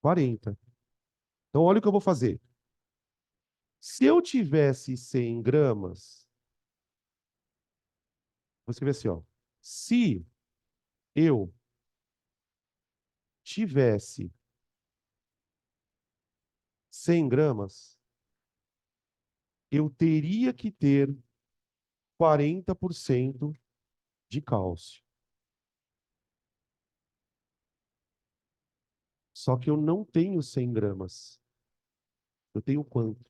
40. Então, olha o que eu vou fazer. Se eu tivesse 100 gramas, vou escrever assim, ó. Se eu tivesse 100 gramas, eu teria que ter 40% de cálcio. Só que eu não tenho 100 gramas. Eu tenho quanto?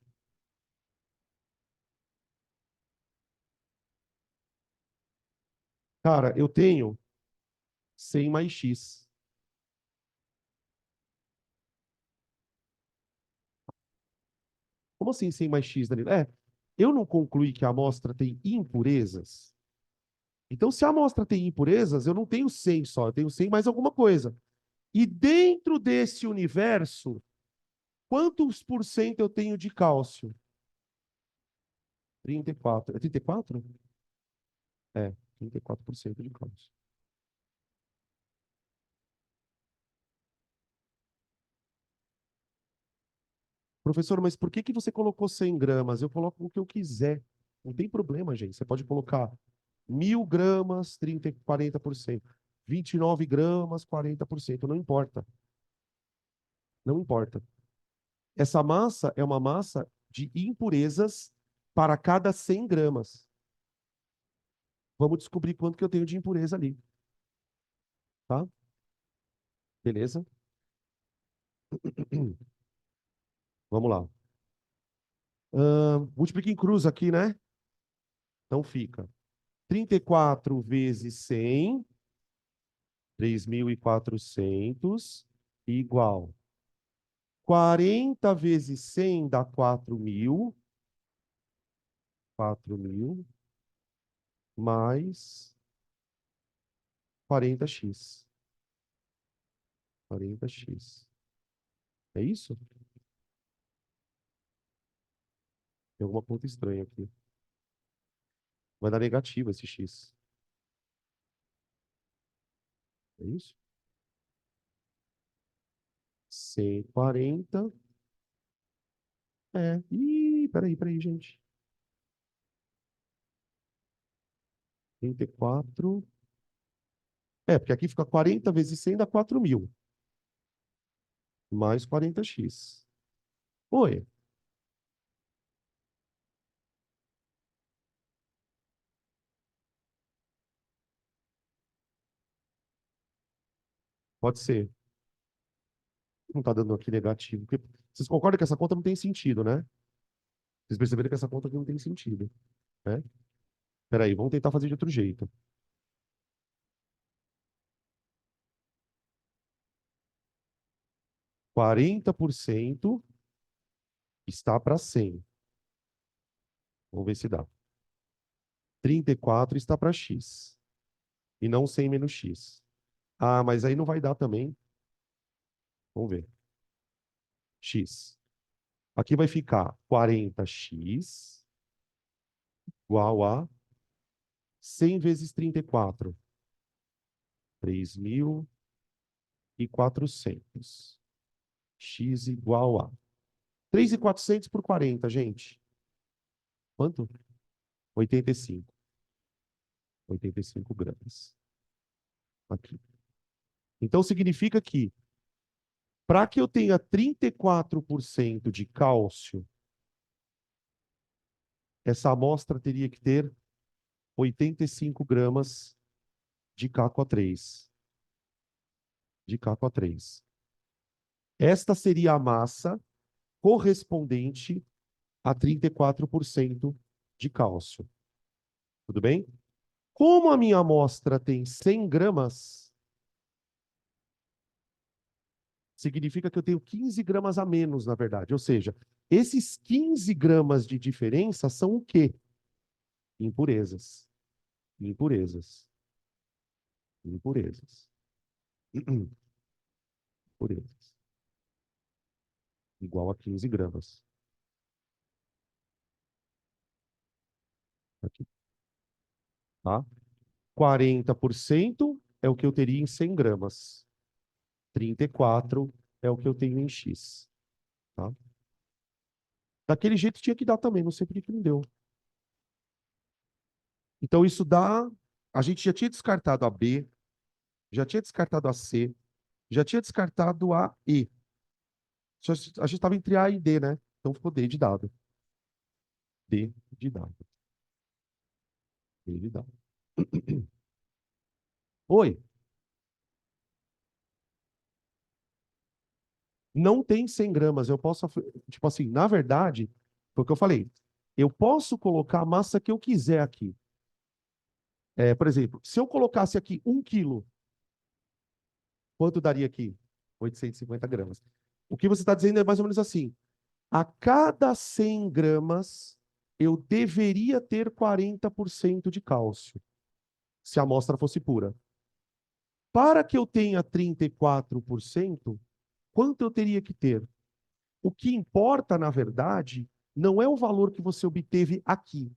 Cara, eu tenho 100 mais X. Como assim 100 mais X, Danilo? Eu não concluí que a amostra tem impurezas? Então, se a amostra tem impurezas, eu não tenho 100 só, eu tenho 100 mais alguma coisa. E dentro desse universo, quantos por cento eu tenho de cálcio? 34. É 34? É, 34% de cálcio. Professor, mas por que que você colocou 100 gramas? Eu coloco o que eu quiser. Não tem problema, gente. Você pode colocar 1.000 gramas, 30, 40%. 29 gramas, 40%. Não importa. Não importa. Essa massa é uma massa de impurezas para cada 100 gramas. Vamos descobrir quanto que eu tenho de impureza ali, tá? Beleza? Vamos lá. Multiplica em cruz aqui, né? Então fica 34 vezes 100, 3.400, igual 40 vezes 100 dá 4.000, 4.000, mais 40x. 40x. É isso? Tem alguma conta estranha aqui. Vai dar negativo esse x. É isso? 140. Ih, peraí, gente. 34. Porque aqui fica 40 vezes 100 dá 4.000. Mais 40x. Oi, pode ser. Não está dando aqui negativo. Vocês concordam que essa conta não tem sentido, né? Vocês perceberam que essa conta aqui não tem sentido, né? Peraí, vamos tentar fazer de outro jeito. 40% está para 100. Vamos ver se dá. 34 está para x. E não 100 menos x. Ah, mas aí não vai dar também. Vamos ver. X. Aqui vai ficar 40x igual a 100 vezes 34. 3.400. X igual a 3.400 por 40, gente. Quanto? 85. 85 gramas. Aqui. Então significa que para que eu tenha 34% de cálcio, essa amostra teria que ter 85 gramas de KCO3. De KCO3. Esta seria a massa correspondente a 34% de cálcio. Tudo bem? Como a minha amostra tem 100 gramas, significa que eu tenho 15 gramas a menos, na verdade. Ou seja, esses 15 gramas de diferença são o quê? Impurezas. Impurezas. Impurezas. Impurezas. Igual a 15 gramas. Aqui, tá? 40% é o que eu teria em 100 gramas. 34 é o que eu tenho em X. Tá? Daquele jeito tinha que dar também, não sei por que não deu. Então isso dá. A gente já tinha descartado a B, já tinha descartado a C, já tinha descartado a E. A gente estava entre A e D, né? Então ficou D de dado. D de dado. D de dado. Oi, não tem 100 gramas. Eu posso, tipo assim, na verdade, foi o que eu falei. Eu posso colocar a massa que eu quiser aqui. Por exemplo, se eu colocasse aqui 1 quilo, quanto daria aqui? 850 gramas. O que você está dizendo é mais ou menos assim. A cada 100 gramas, eu deveria ter 40% de cálcio, se a amostra fosse pura. Para que eu tenha 34%, quanto eu teria que ter? O que importa, na verdade, não é o valor que você obteve aqui,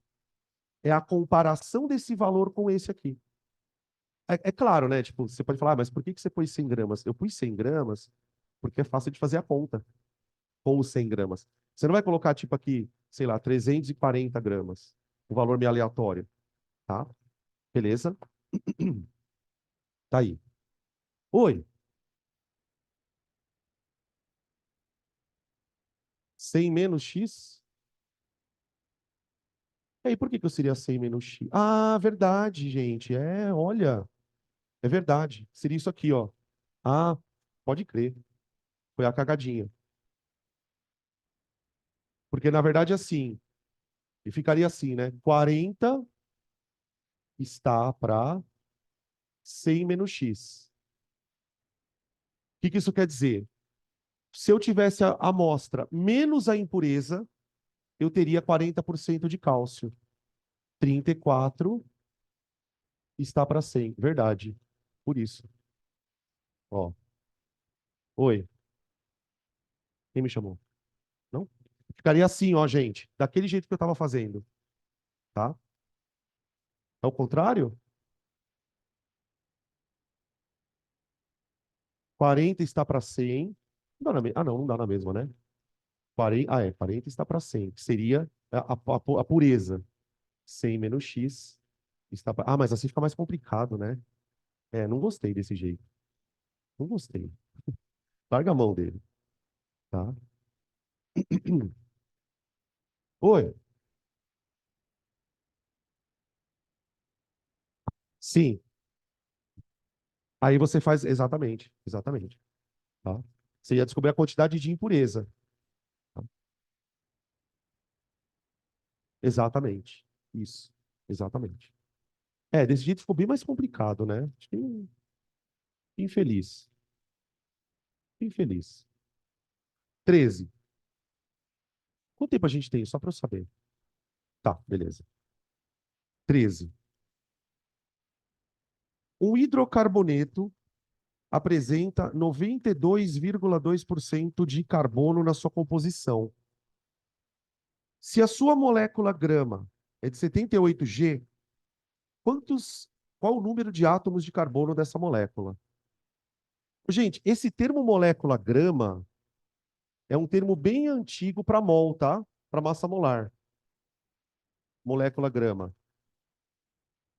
é a comparação desse valor com esse aqui. É claro, né? Tipo, você pode falar, mas por que você pôs 100 gramas? Eu pus 100 gramas porque é fácil de fazer a conta com os 100 gramas. Você não vai colocar, tipo, aqui, sei lá, 340 gramas, um valor meio aleatório, tá? Beleza? Tá aí. Oi, 100 menos X? E aí, por que que eu seria 100 menos X? Ah, verdade, gente. Olha, é verdade. Seria isso aqui, ó. Ah, pode crer. Foi a cagadinha. Porque, na verdade, assim, e ficaria assim, né? 40 está para 100 menos X. O que que isso quer dizer? Se eu tivesse a amostra menos a impureza, eu teria 40% de cálcio. 34 está para 100. Verdade. Por isso. Ó. Oi. Quem me chamou? Não? Ficaria assim, ó, gente. Daquele jeito que eu estava fazendo. Tá? É o contrário? 40 está para 100. Não dá Ah, não, não dá na mesma, né? 40, 40 está para 100. Que seria a pureza. 100 menos X está pra... Ah, mas assim fica mais complicado, né? Não gostei desse jeito. Não gostei. Larga a mão dele, tá? Oi. Sim. Aí você faz exatamente, exatamente, tá? Você ia descobrir a quantidade de impureza. Tá? Exatamente. Isso. Exatamente. Desse jeito ficou bem mais complicado, né? Acho que infeliz. Infeliz. 13. Quanto tempo a gente tem? Só para eu saber. Tá, beleza. 13. Um hidrocarboneto apresenta 92,2% de carbono na sua composição. Se a sua molécula grama é de 78G, quantos, qual o número de átomos de carbono dessa molécula? Gente, esse termo molécula grama é um termo bem antigo para mol, tá? Para massa molar. Molécula grama.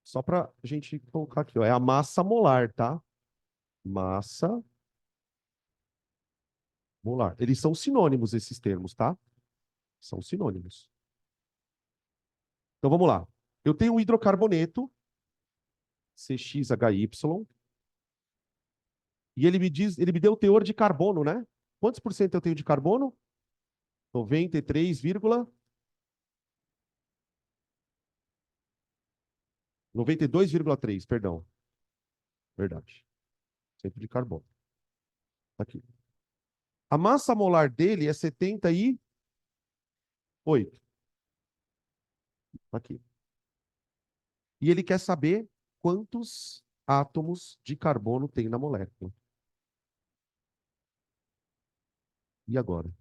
Só para a gente colocar aqui, ó. É a massa molar, tá? Massa molar. Eles são sinônimos, esses termos, tá? São sinônimos. Então vamos lá. Eu tenho um hidrocarboneto, CXHY, e ele me deu o teor de carbono, né? Quantos por cento eu tenho de carbono? 92,3, perdão. Verdade. Centro de carbono. Tá aqui. A massa molar dele é 78. Tá aqui. E ele quer saber quantos átomos de carbono tem na molécula? E agora?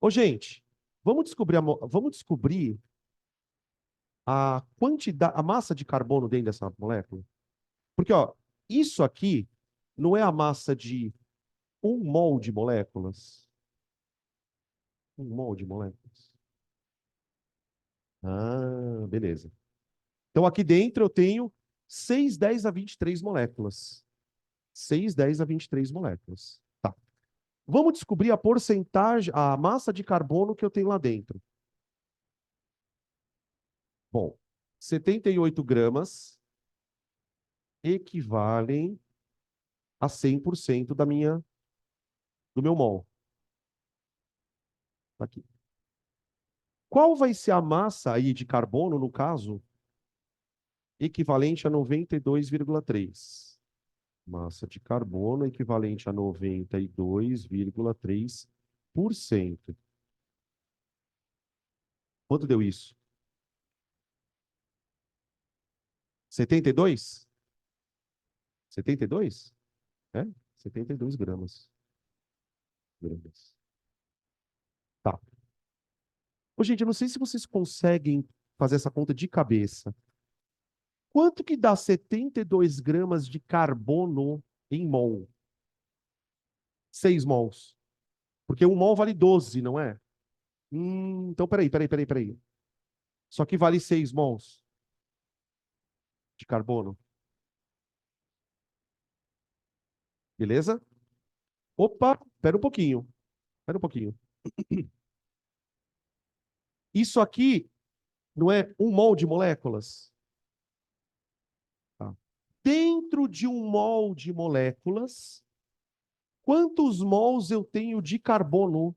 Ô, gente, vamos descobrir a quantidade, a massa de carbono dentro dessa molécula? Porque, ó, isso aqui não é a massa de 1 mol de moléculas? 1 mol de moléculas. Ah, beleza. Então, aqui dentro eu tenho 6, 10 a 23 moléculas. 6, 10 a 23 moléculas. Tá. Vamos descobrir a porcentagem, a massa de carbono que eu tenho lá dentro. Bom, 78 gramas equivalem a 100% do meu mol. Tá aqui. Qual vai ser a massa aí de carbono, no caso, equivalente a 92,3? Massa de carbono equivalente a 92,3%. Quanto deu isso? 72? 72? É? 72 gramas. Tá. Ô, gente, eu não sei se vocês conseguem fazer essa conta de cabeça. Quanto que dá 72 gramas de carbono em mol? 6 mols. Porque 1 mol vale 12, não é? Então, peraí. Só que vale 6 mols de carbono. Beleza? Opa, pera um pouquinho. Pera um pouquinho. Isso aqui não é 1 mol de moléculas? Tá. Dentro de 1 mol de moléculas, quantos mols eu tenho de carbono?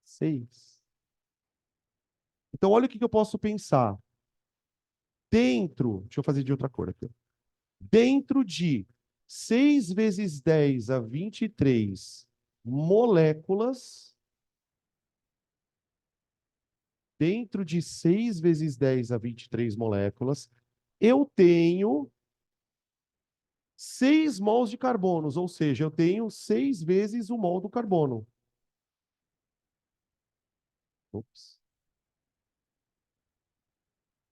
6. Então, olha o que eu posso pensar. Deixa eu fazer de outra cor aqui. Dentro de 6 vezes 10 a 23 moléculas, dentro de 6 vezes 10 a 23 moléculas, eu tenho 6 mols de carbonos, ou seja, eu tenho 6 vezes o mol do carbono. Ops.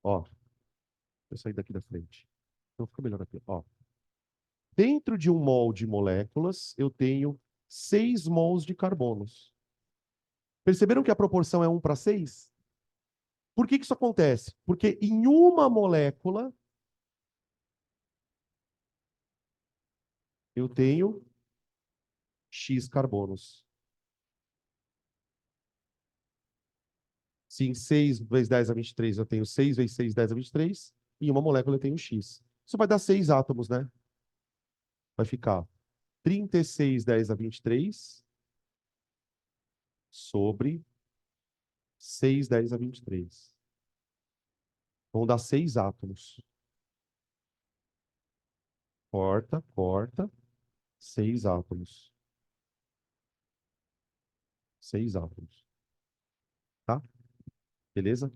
Ó, deixa eu sair daqui da frente. Então fica melhor aqui. Ó. Dentro de 1 mol de moléculas, eu tenho 6 mols de carbonos. Perceberam que a proporção é 1 para 6? Por que isso acontece? Porque em uma molécula, eu tenho X carbonos. Se em 6 vezes 10 a 23 eu tenho 6 vezes 6, 10 a 23, em uma molécula eu tenho X. Isso vai dar 6 átomos, né? Vai ficar 36, 10 a 23 sobre 6, 10 a 23. Vão dar 6 átomos. Corta. 6 átomos. 6 átomos. Tá? Beleza?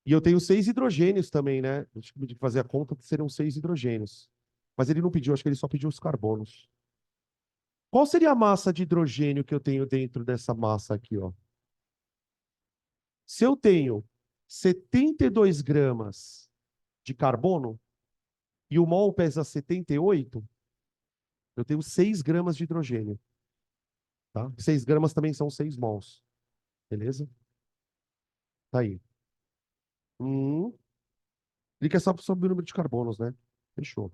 E eu tenho 6 hidrogênios também, né? Eu tive que fazer a conta que serão 6 hidrogênios. Mas ele não pediu, acho que ele só pediu os carbonos. Qual seria a massa de hidrogênio que eu tenho dentro dessa massa aqui, ó? Se eu tenho 72 gramas de carbono e o mol pesa 78, eu tenho 6 gramas de hidrogênio. Tá? 6 gramas também são 6 mols. Beleza? Tá aí. Ele quer só sobre o número de carbonos, né? Fechou.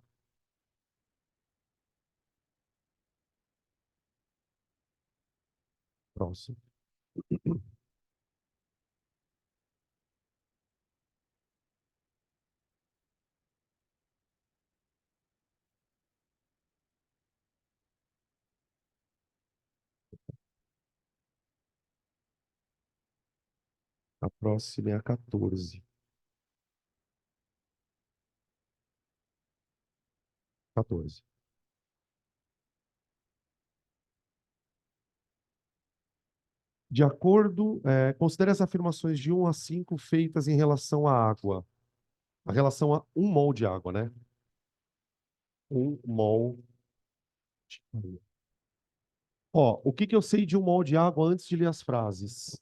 Próximo. A próxima é a 14. 14. De acordo, considere as afirmações de 1 a 5 feitas em relação à água. A relação a 1 mol de água, né? 1 mol de água. Ó, o que que eu sei de 1 mol de água antes de ler as frases?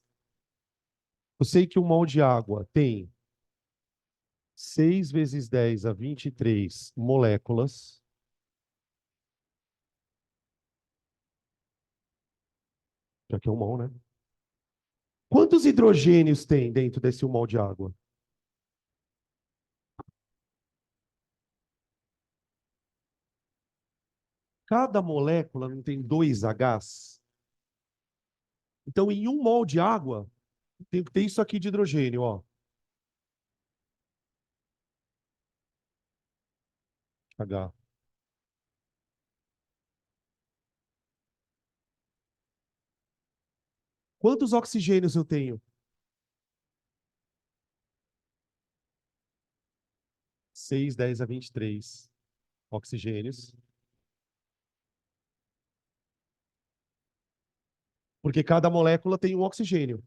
Eu sei que 1 mol de água tem 6 vezes 10 a 23 moléculas. Já que é 1 mol, né? Quantos hidrogênios tem dentro desse 1 mol de água? Cada molécula não tem 2 Hs? Então, em 1 mol de água, tem que ter isso aqui de hidrogênio, ó. H. Quantos oxigênios eu tenho? 6, 10 a 23 oxigênios. Porque cada molécula tem um oxigênio,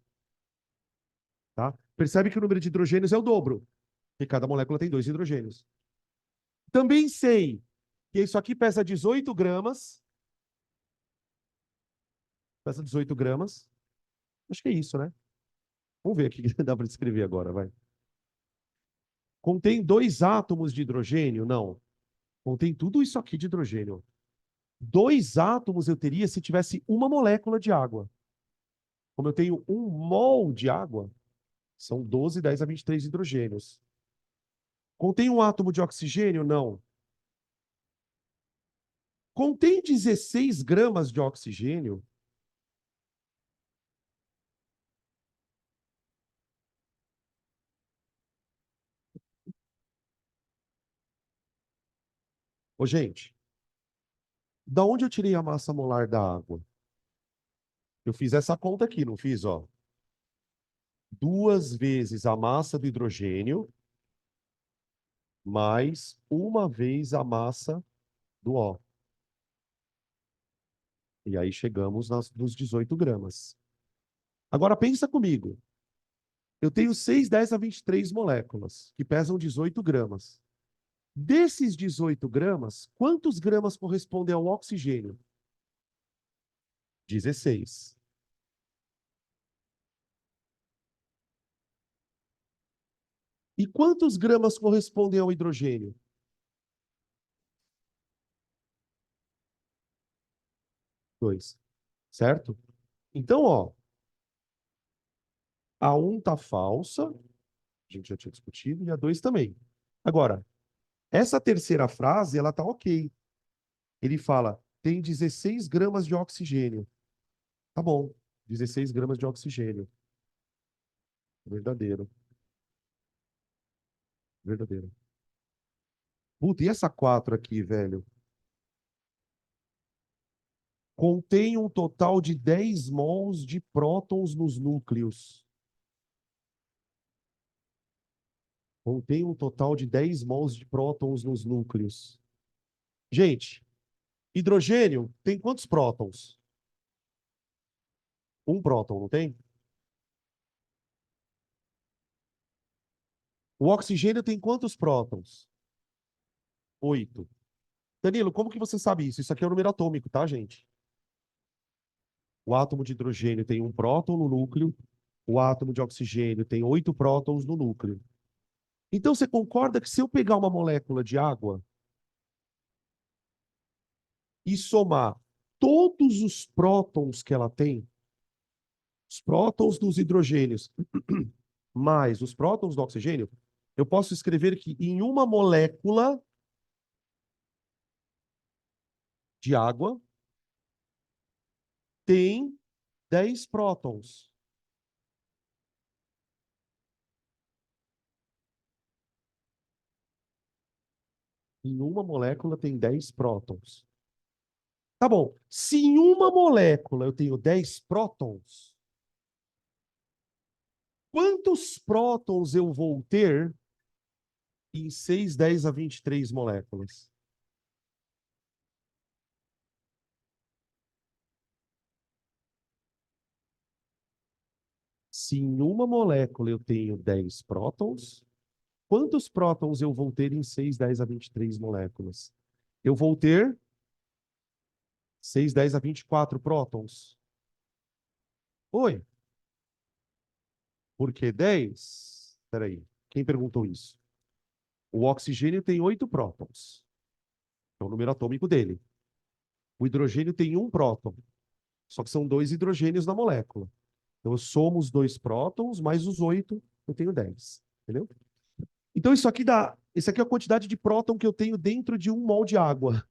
tá? Percebe que o número de hidrogênios é o dobro, porque cada molécula tem 2 hidrogênios. Também sei que isso aqui pesa 18 gramas. Pesa 18 gramas. Acho que é isso, né? Vamos ver aqui que dá para escrever agora, vai. Contém 2 átomos de hidrogênio? Não. Contém tudo isso aqui de hidrogênio. 2 átomos eu teria se tivesse uma molécula de água. Como eu tenho 1 mol de água, são 12, 10 a 23 hidrogênios. Contém um átomo de oxigênio? Não. Contém 16 gramas de oxigênio? Ô, gente, da onde eu tirei a massa molar da água? Eu fiz essa conta aqui, não fiz, ó. 2 vezes a massa do hidrogênio mais 1 vez a massa do O. E aí chegamos nos 18 gramas. Agora pensa comigo. Eu tenho 6, 10 a 23 moléculas, que pesam 18 gramas. Desses 18 gramas, quantos gramas correspondem ao oxigênio? 16. E quantos gramas correspondem ao hidrogênio? 2. Certo? Então, ó, a 1 tá falsa, a gente já tinha discutido, e a 2 também. Agora, essa terceira frase, ela tá ok. Ele fala, tem 16 gramas de oxigênio. Tá bom, 16 gramas de oxigênio. Verdadeiro, verdadeiro. Puta, e essa 4 aqui, velho? Contém um total de 10 mols de prótons nos núcleos. Contém um total de 10 mols de prótons nos núcleos. Gente, hidrogênio tem quantos prótons? Um próton, não tem? O oxigênio tem quantos prótons? 8. Danilo, como que você sabe isso? Isso aqui é o número atômico, tá, gente? O átomo de hidrogênio tem um próton no núcleo, o átomo de oxigênio tem 8 prótons no núcleo. Então, você concorda que se eu pegar uma molécula de água e somar todos os prótons que ela tem, os prótons dos hidrogênios, mais os prótons do oxigênio, eu posso escrever que em uma molécula de água tem 10 prótons. Em uma molécula tem 10 prótons. Tá bom. Se em uma molécula eu tenho 10 prótons, quantos prótons eu vou ter em 6, 10 a 23 moléculas? Se em uma molécula eu tenho 10 prótons, quantos prótons eu vou ter em 6, 10 a 23 moléculas? eu vou ter 6, 10 a 24 prótons. Oi, por que 10? Espera aí, quem perguntou isso? O oxigênio tem 8 prótons. É o número atômico dele. O hidrogênio tem um próton. Só que são 2 hidrogênios na molécula. Então, eu somo os 2 prótons, mais os 8, eu tenho 10. Entendeu? Então, isso aqui dá. Isso aqui é a quantidade de próton que eu tenho dentro de 1 mol de água.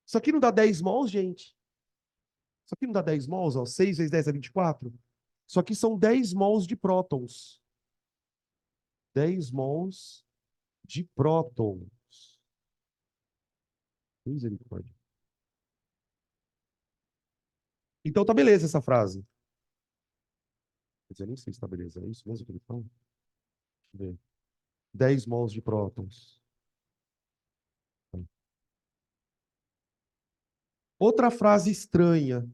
Isso aqui não dá 10 mols, gente? Isso aqui não dá 10 mols, ó. 6 vezes 10 é 24. Isso aqui são 10 mols de prótons. 10 mols de prótons. Misericórdia. Então tá beleza essa frase. Quer dizer, eu nem sei se tá beleza. É isso mesmo que ele fala? Deixa eu ver. 10 mols de prótons. Outra frase estranha.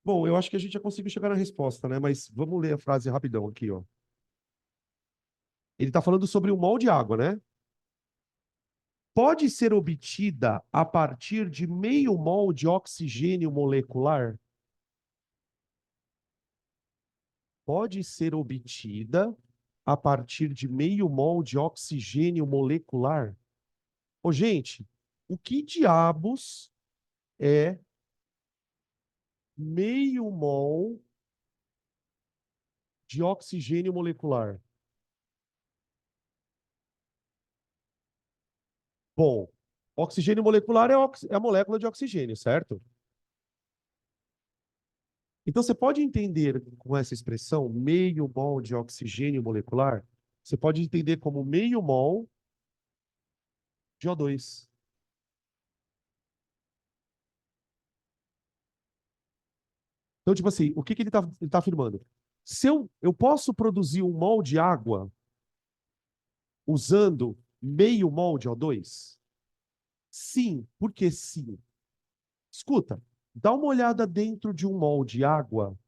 Bom, eu acho que a gente já conseguiu chegar na resposta, né? Mas vamos ler a frase rapidão aqui, ó. Ele está falando sobre o mol de água, né? Pode ser obtida a partir de meio mol de oxigênio molecular? Pode ser obtida a partir de meio mol de oxigênio molecular? Ô, gente, o que diabos é meio mol de oxigênio molecular? Bom, oxigênio molecular é a molécula de oxigênio, certo? Então, você pode entender com essa expressão, meio mol de oxigênio molecular, você pode entender como meio mol de O2. Então, tipo assim, o que que ele tá afirmando? Se eu posso produzir 1 mol de água usando meio mol de O2? Sim, por que sim? Escuta, dá uma olhada dentro de 1 mol de água.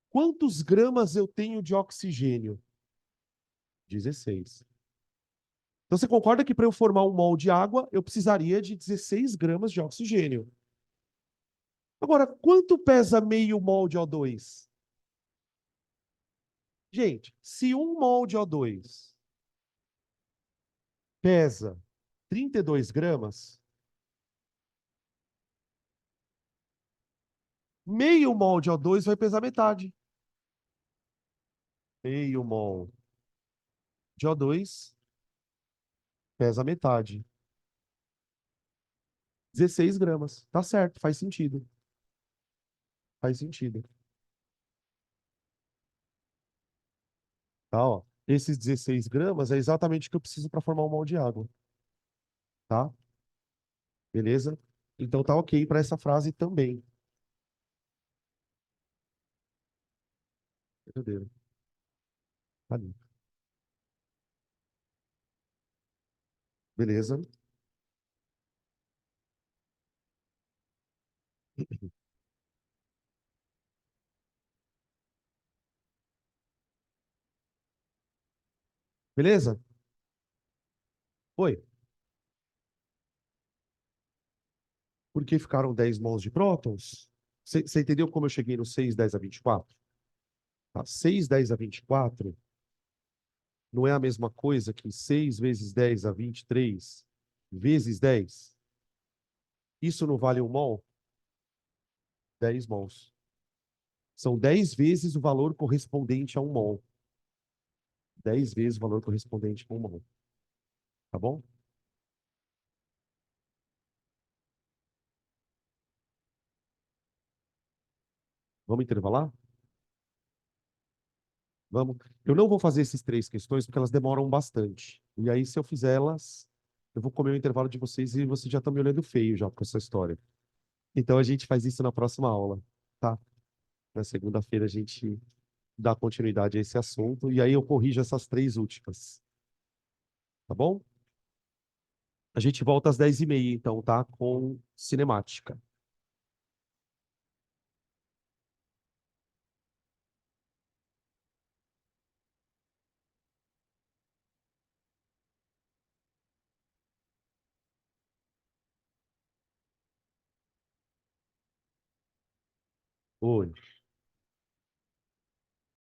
Quantos gramas eu tenho de oxigênio? 16. Então você concorda que para eu formar 1 mol de água, eu precisaria de 16 gramas de oxigênio. Agora, quanto pesa meio mol de O2? Gente, se 1 mol de O2 pesa 32 gramas, meio mol de O2 vai pesar metade. Meio mol de O2 pesa metade. 16 gramas. Tá certo, faz sentido. Faz sentido. Tá, ó. Esses 16 gramas é exatamente o que eu preciso para formar 1 mol de água. Tá? Beleza? Então tá ok para essa frase também. Entendeu? Tá ali. Beleza? Beleza? Oi. Por que ficaram 10 mols de prótons? Você entendeu como eu cheguei no 6, 10 a 24? Tá? 6, 10 a 24 não é a mesma coisa que 6 vezes 10 a 23 vezes 10? Isso não vale 1 mol? 10 mols. São 10 vezes o valor correspondente a 1 mol. 10 vezes o valor correspondente a 1 mol. Tá bom? Vamos intervalar? Vamos. Eu não vou fazer esses 3 questões porque elas demoram bastante. E aí, se eu fizer elas, eu vou comer o intervalo de vocês e vocês já estão me olhando feio já com essa história. Então a gente faz isso na próxima aula, tá? Na segunda-feira a gente dá continuidade a esse assunto e aí eu corrijo essas 3 últimas, tá bom? A gente volta às 10h30, então, tá? Com cinemática. Oi.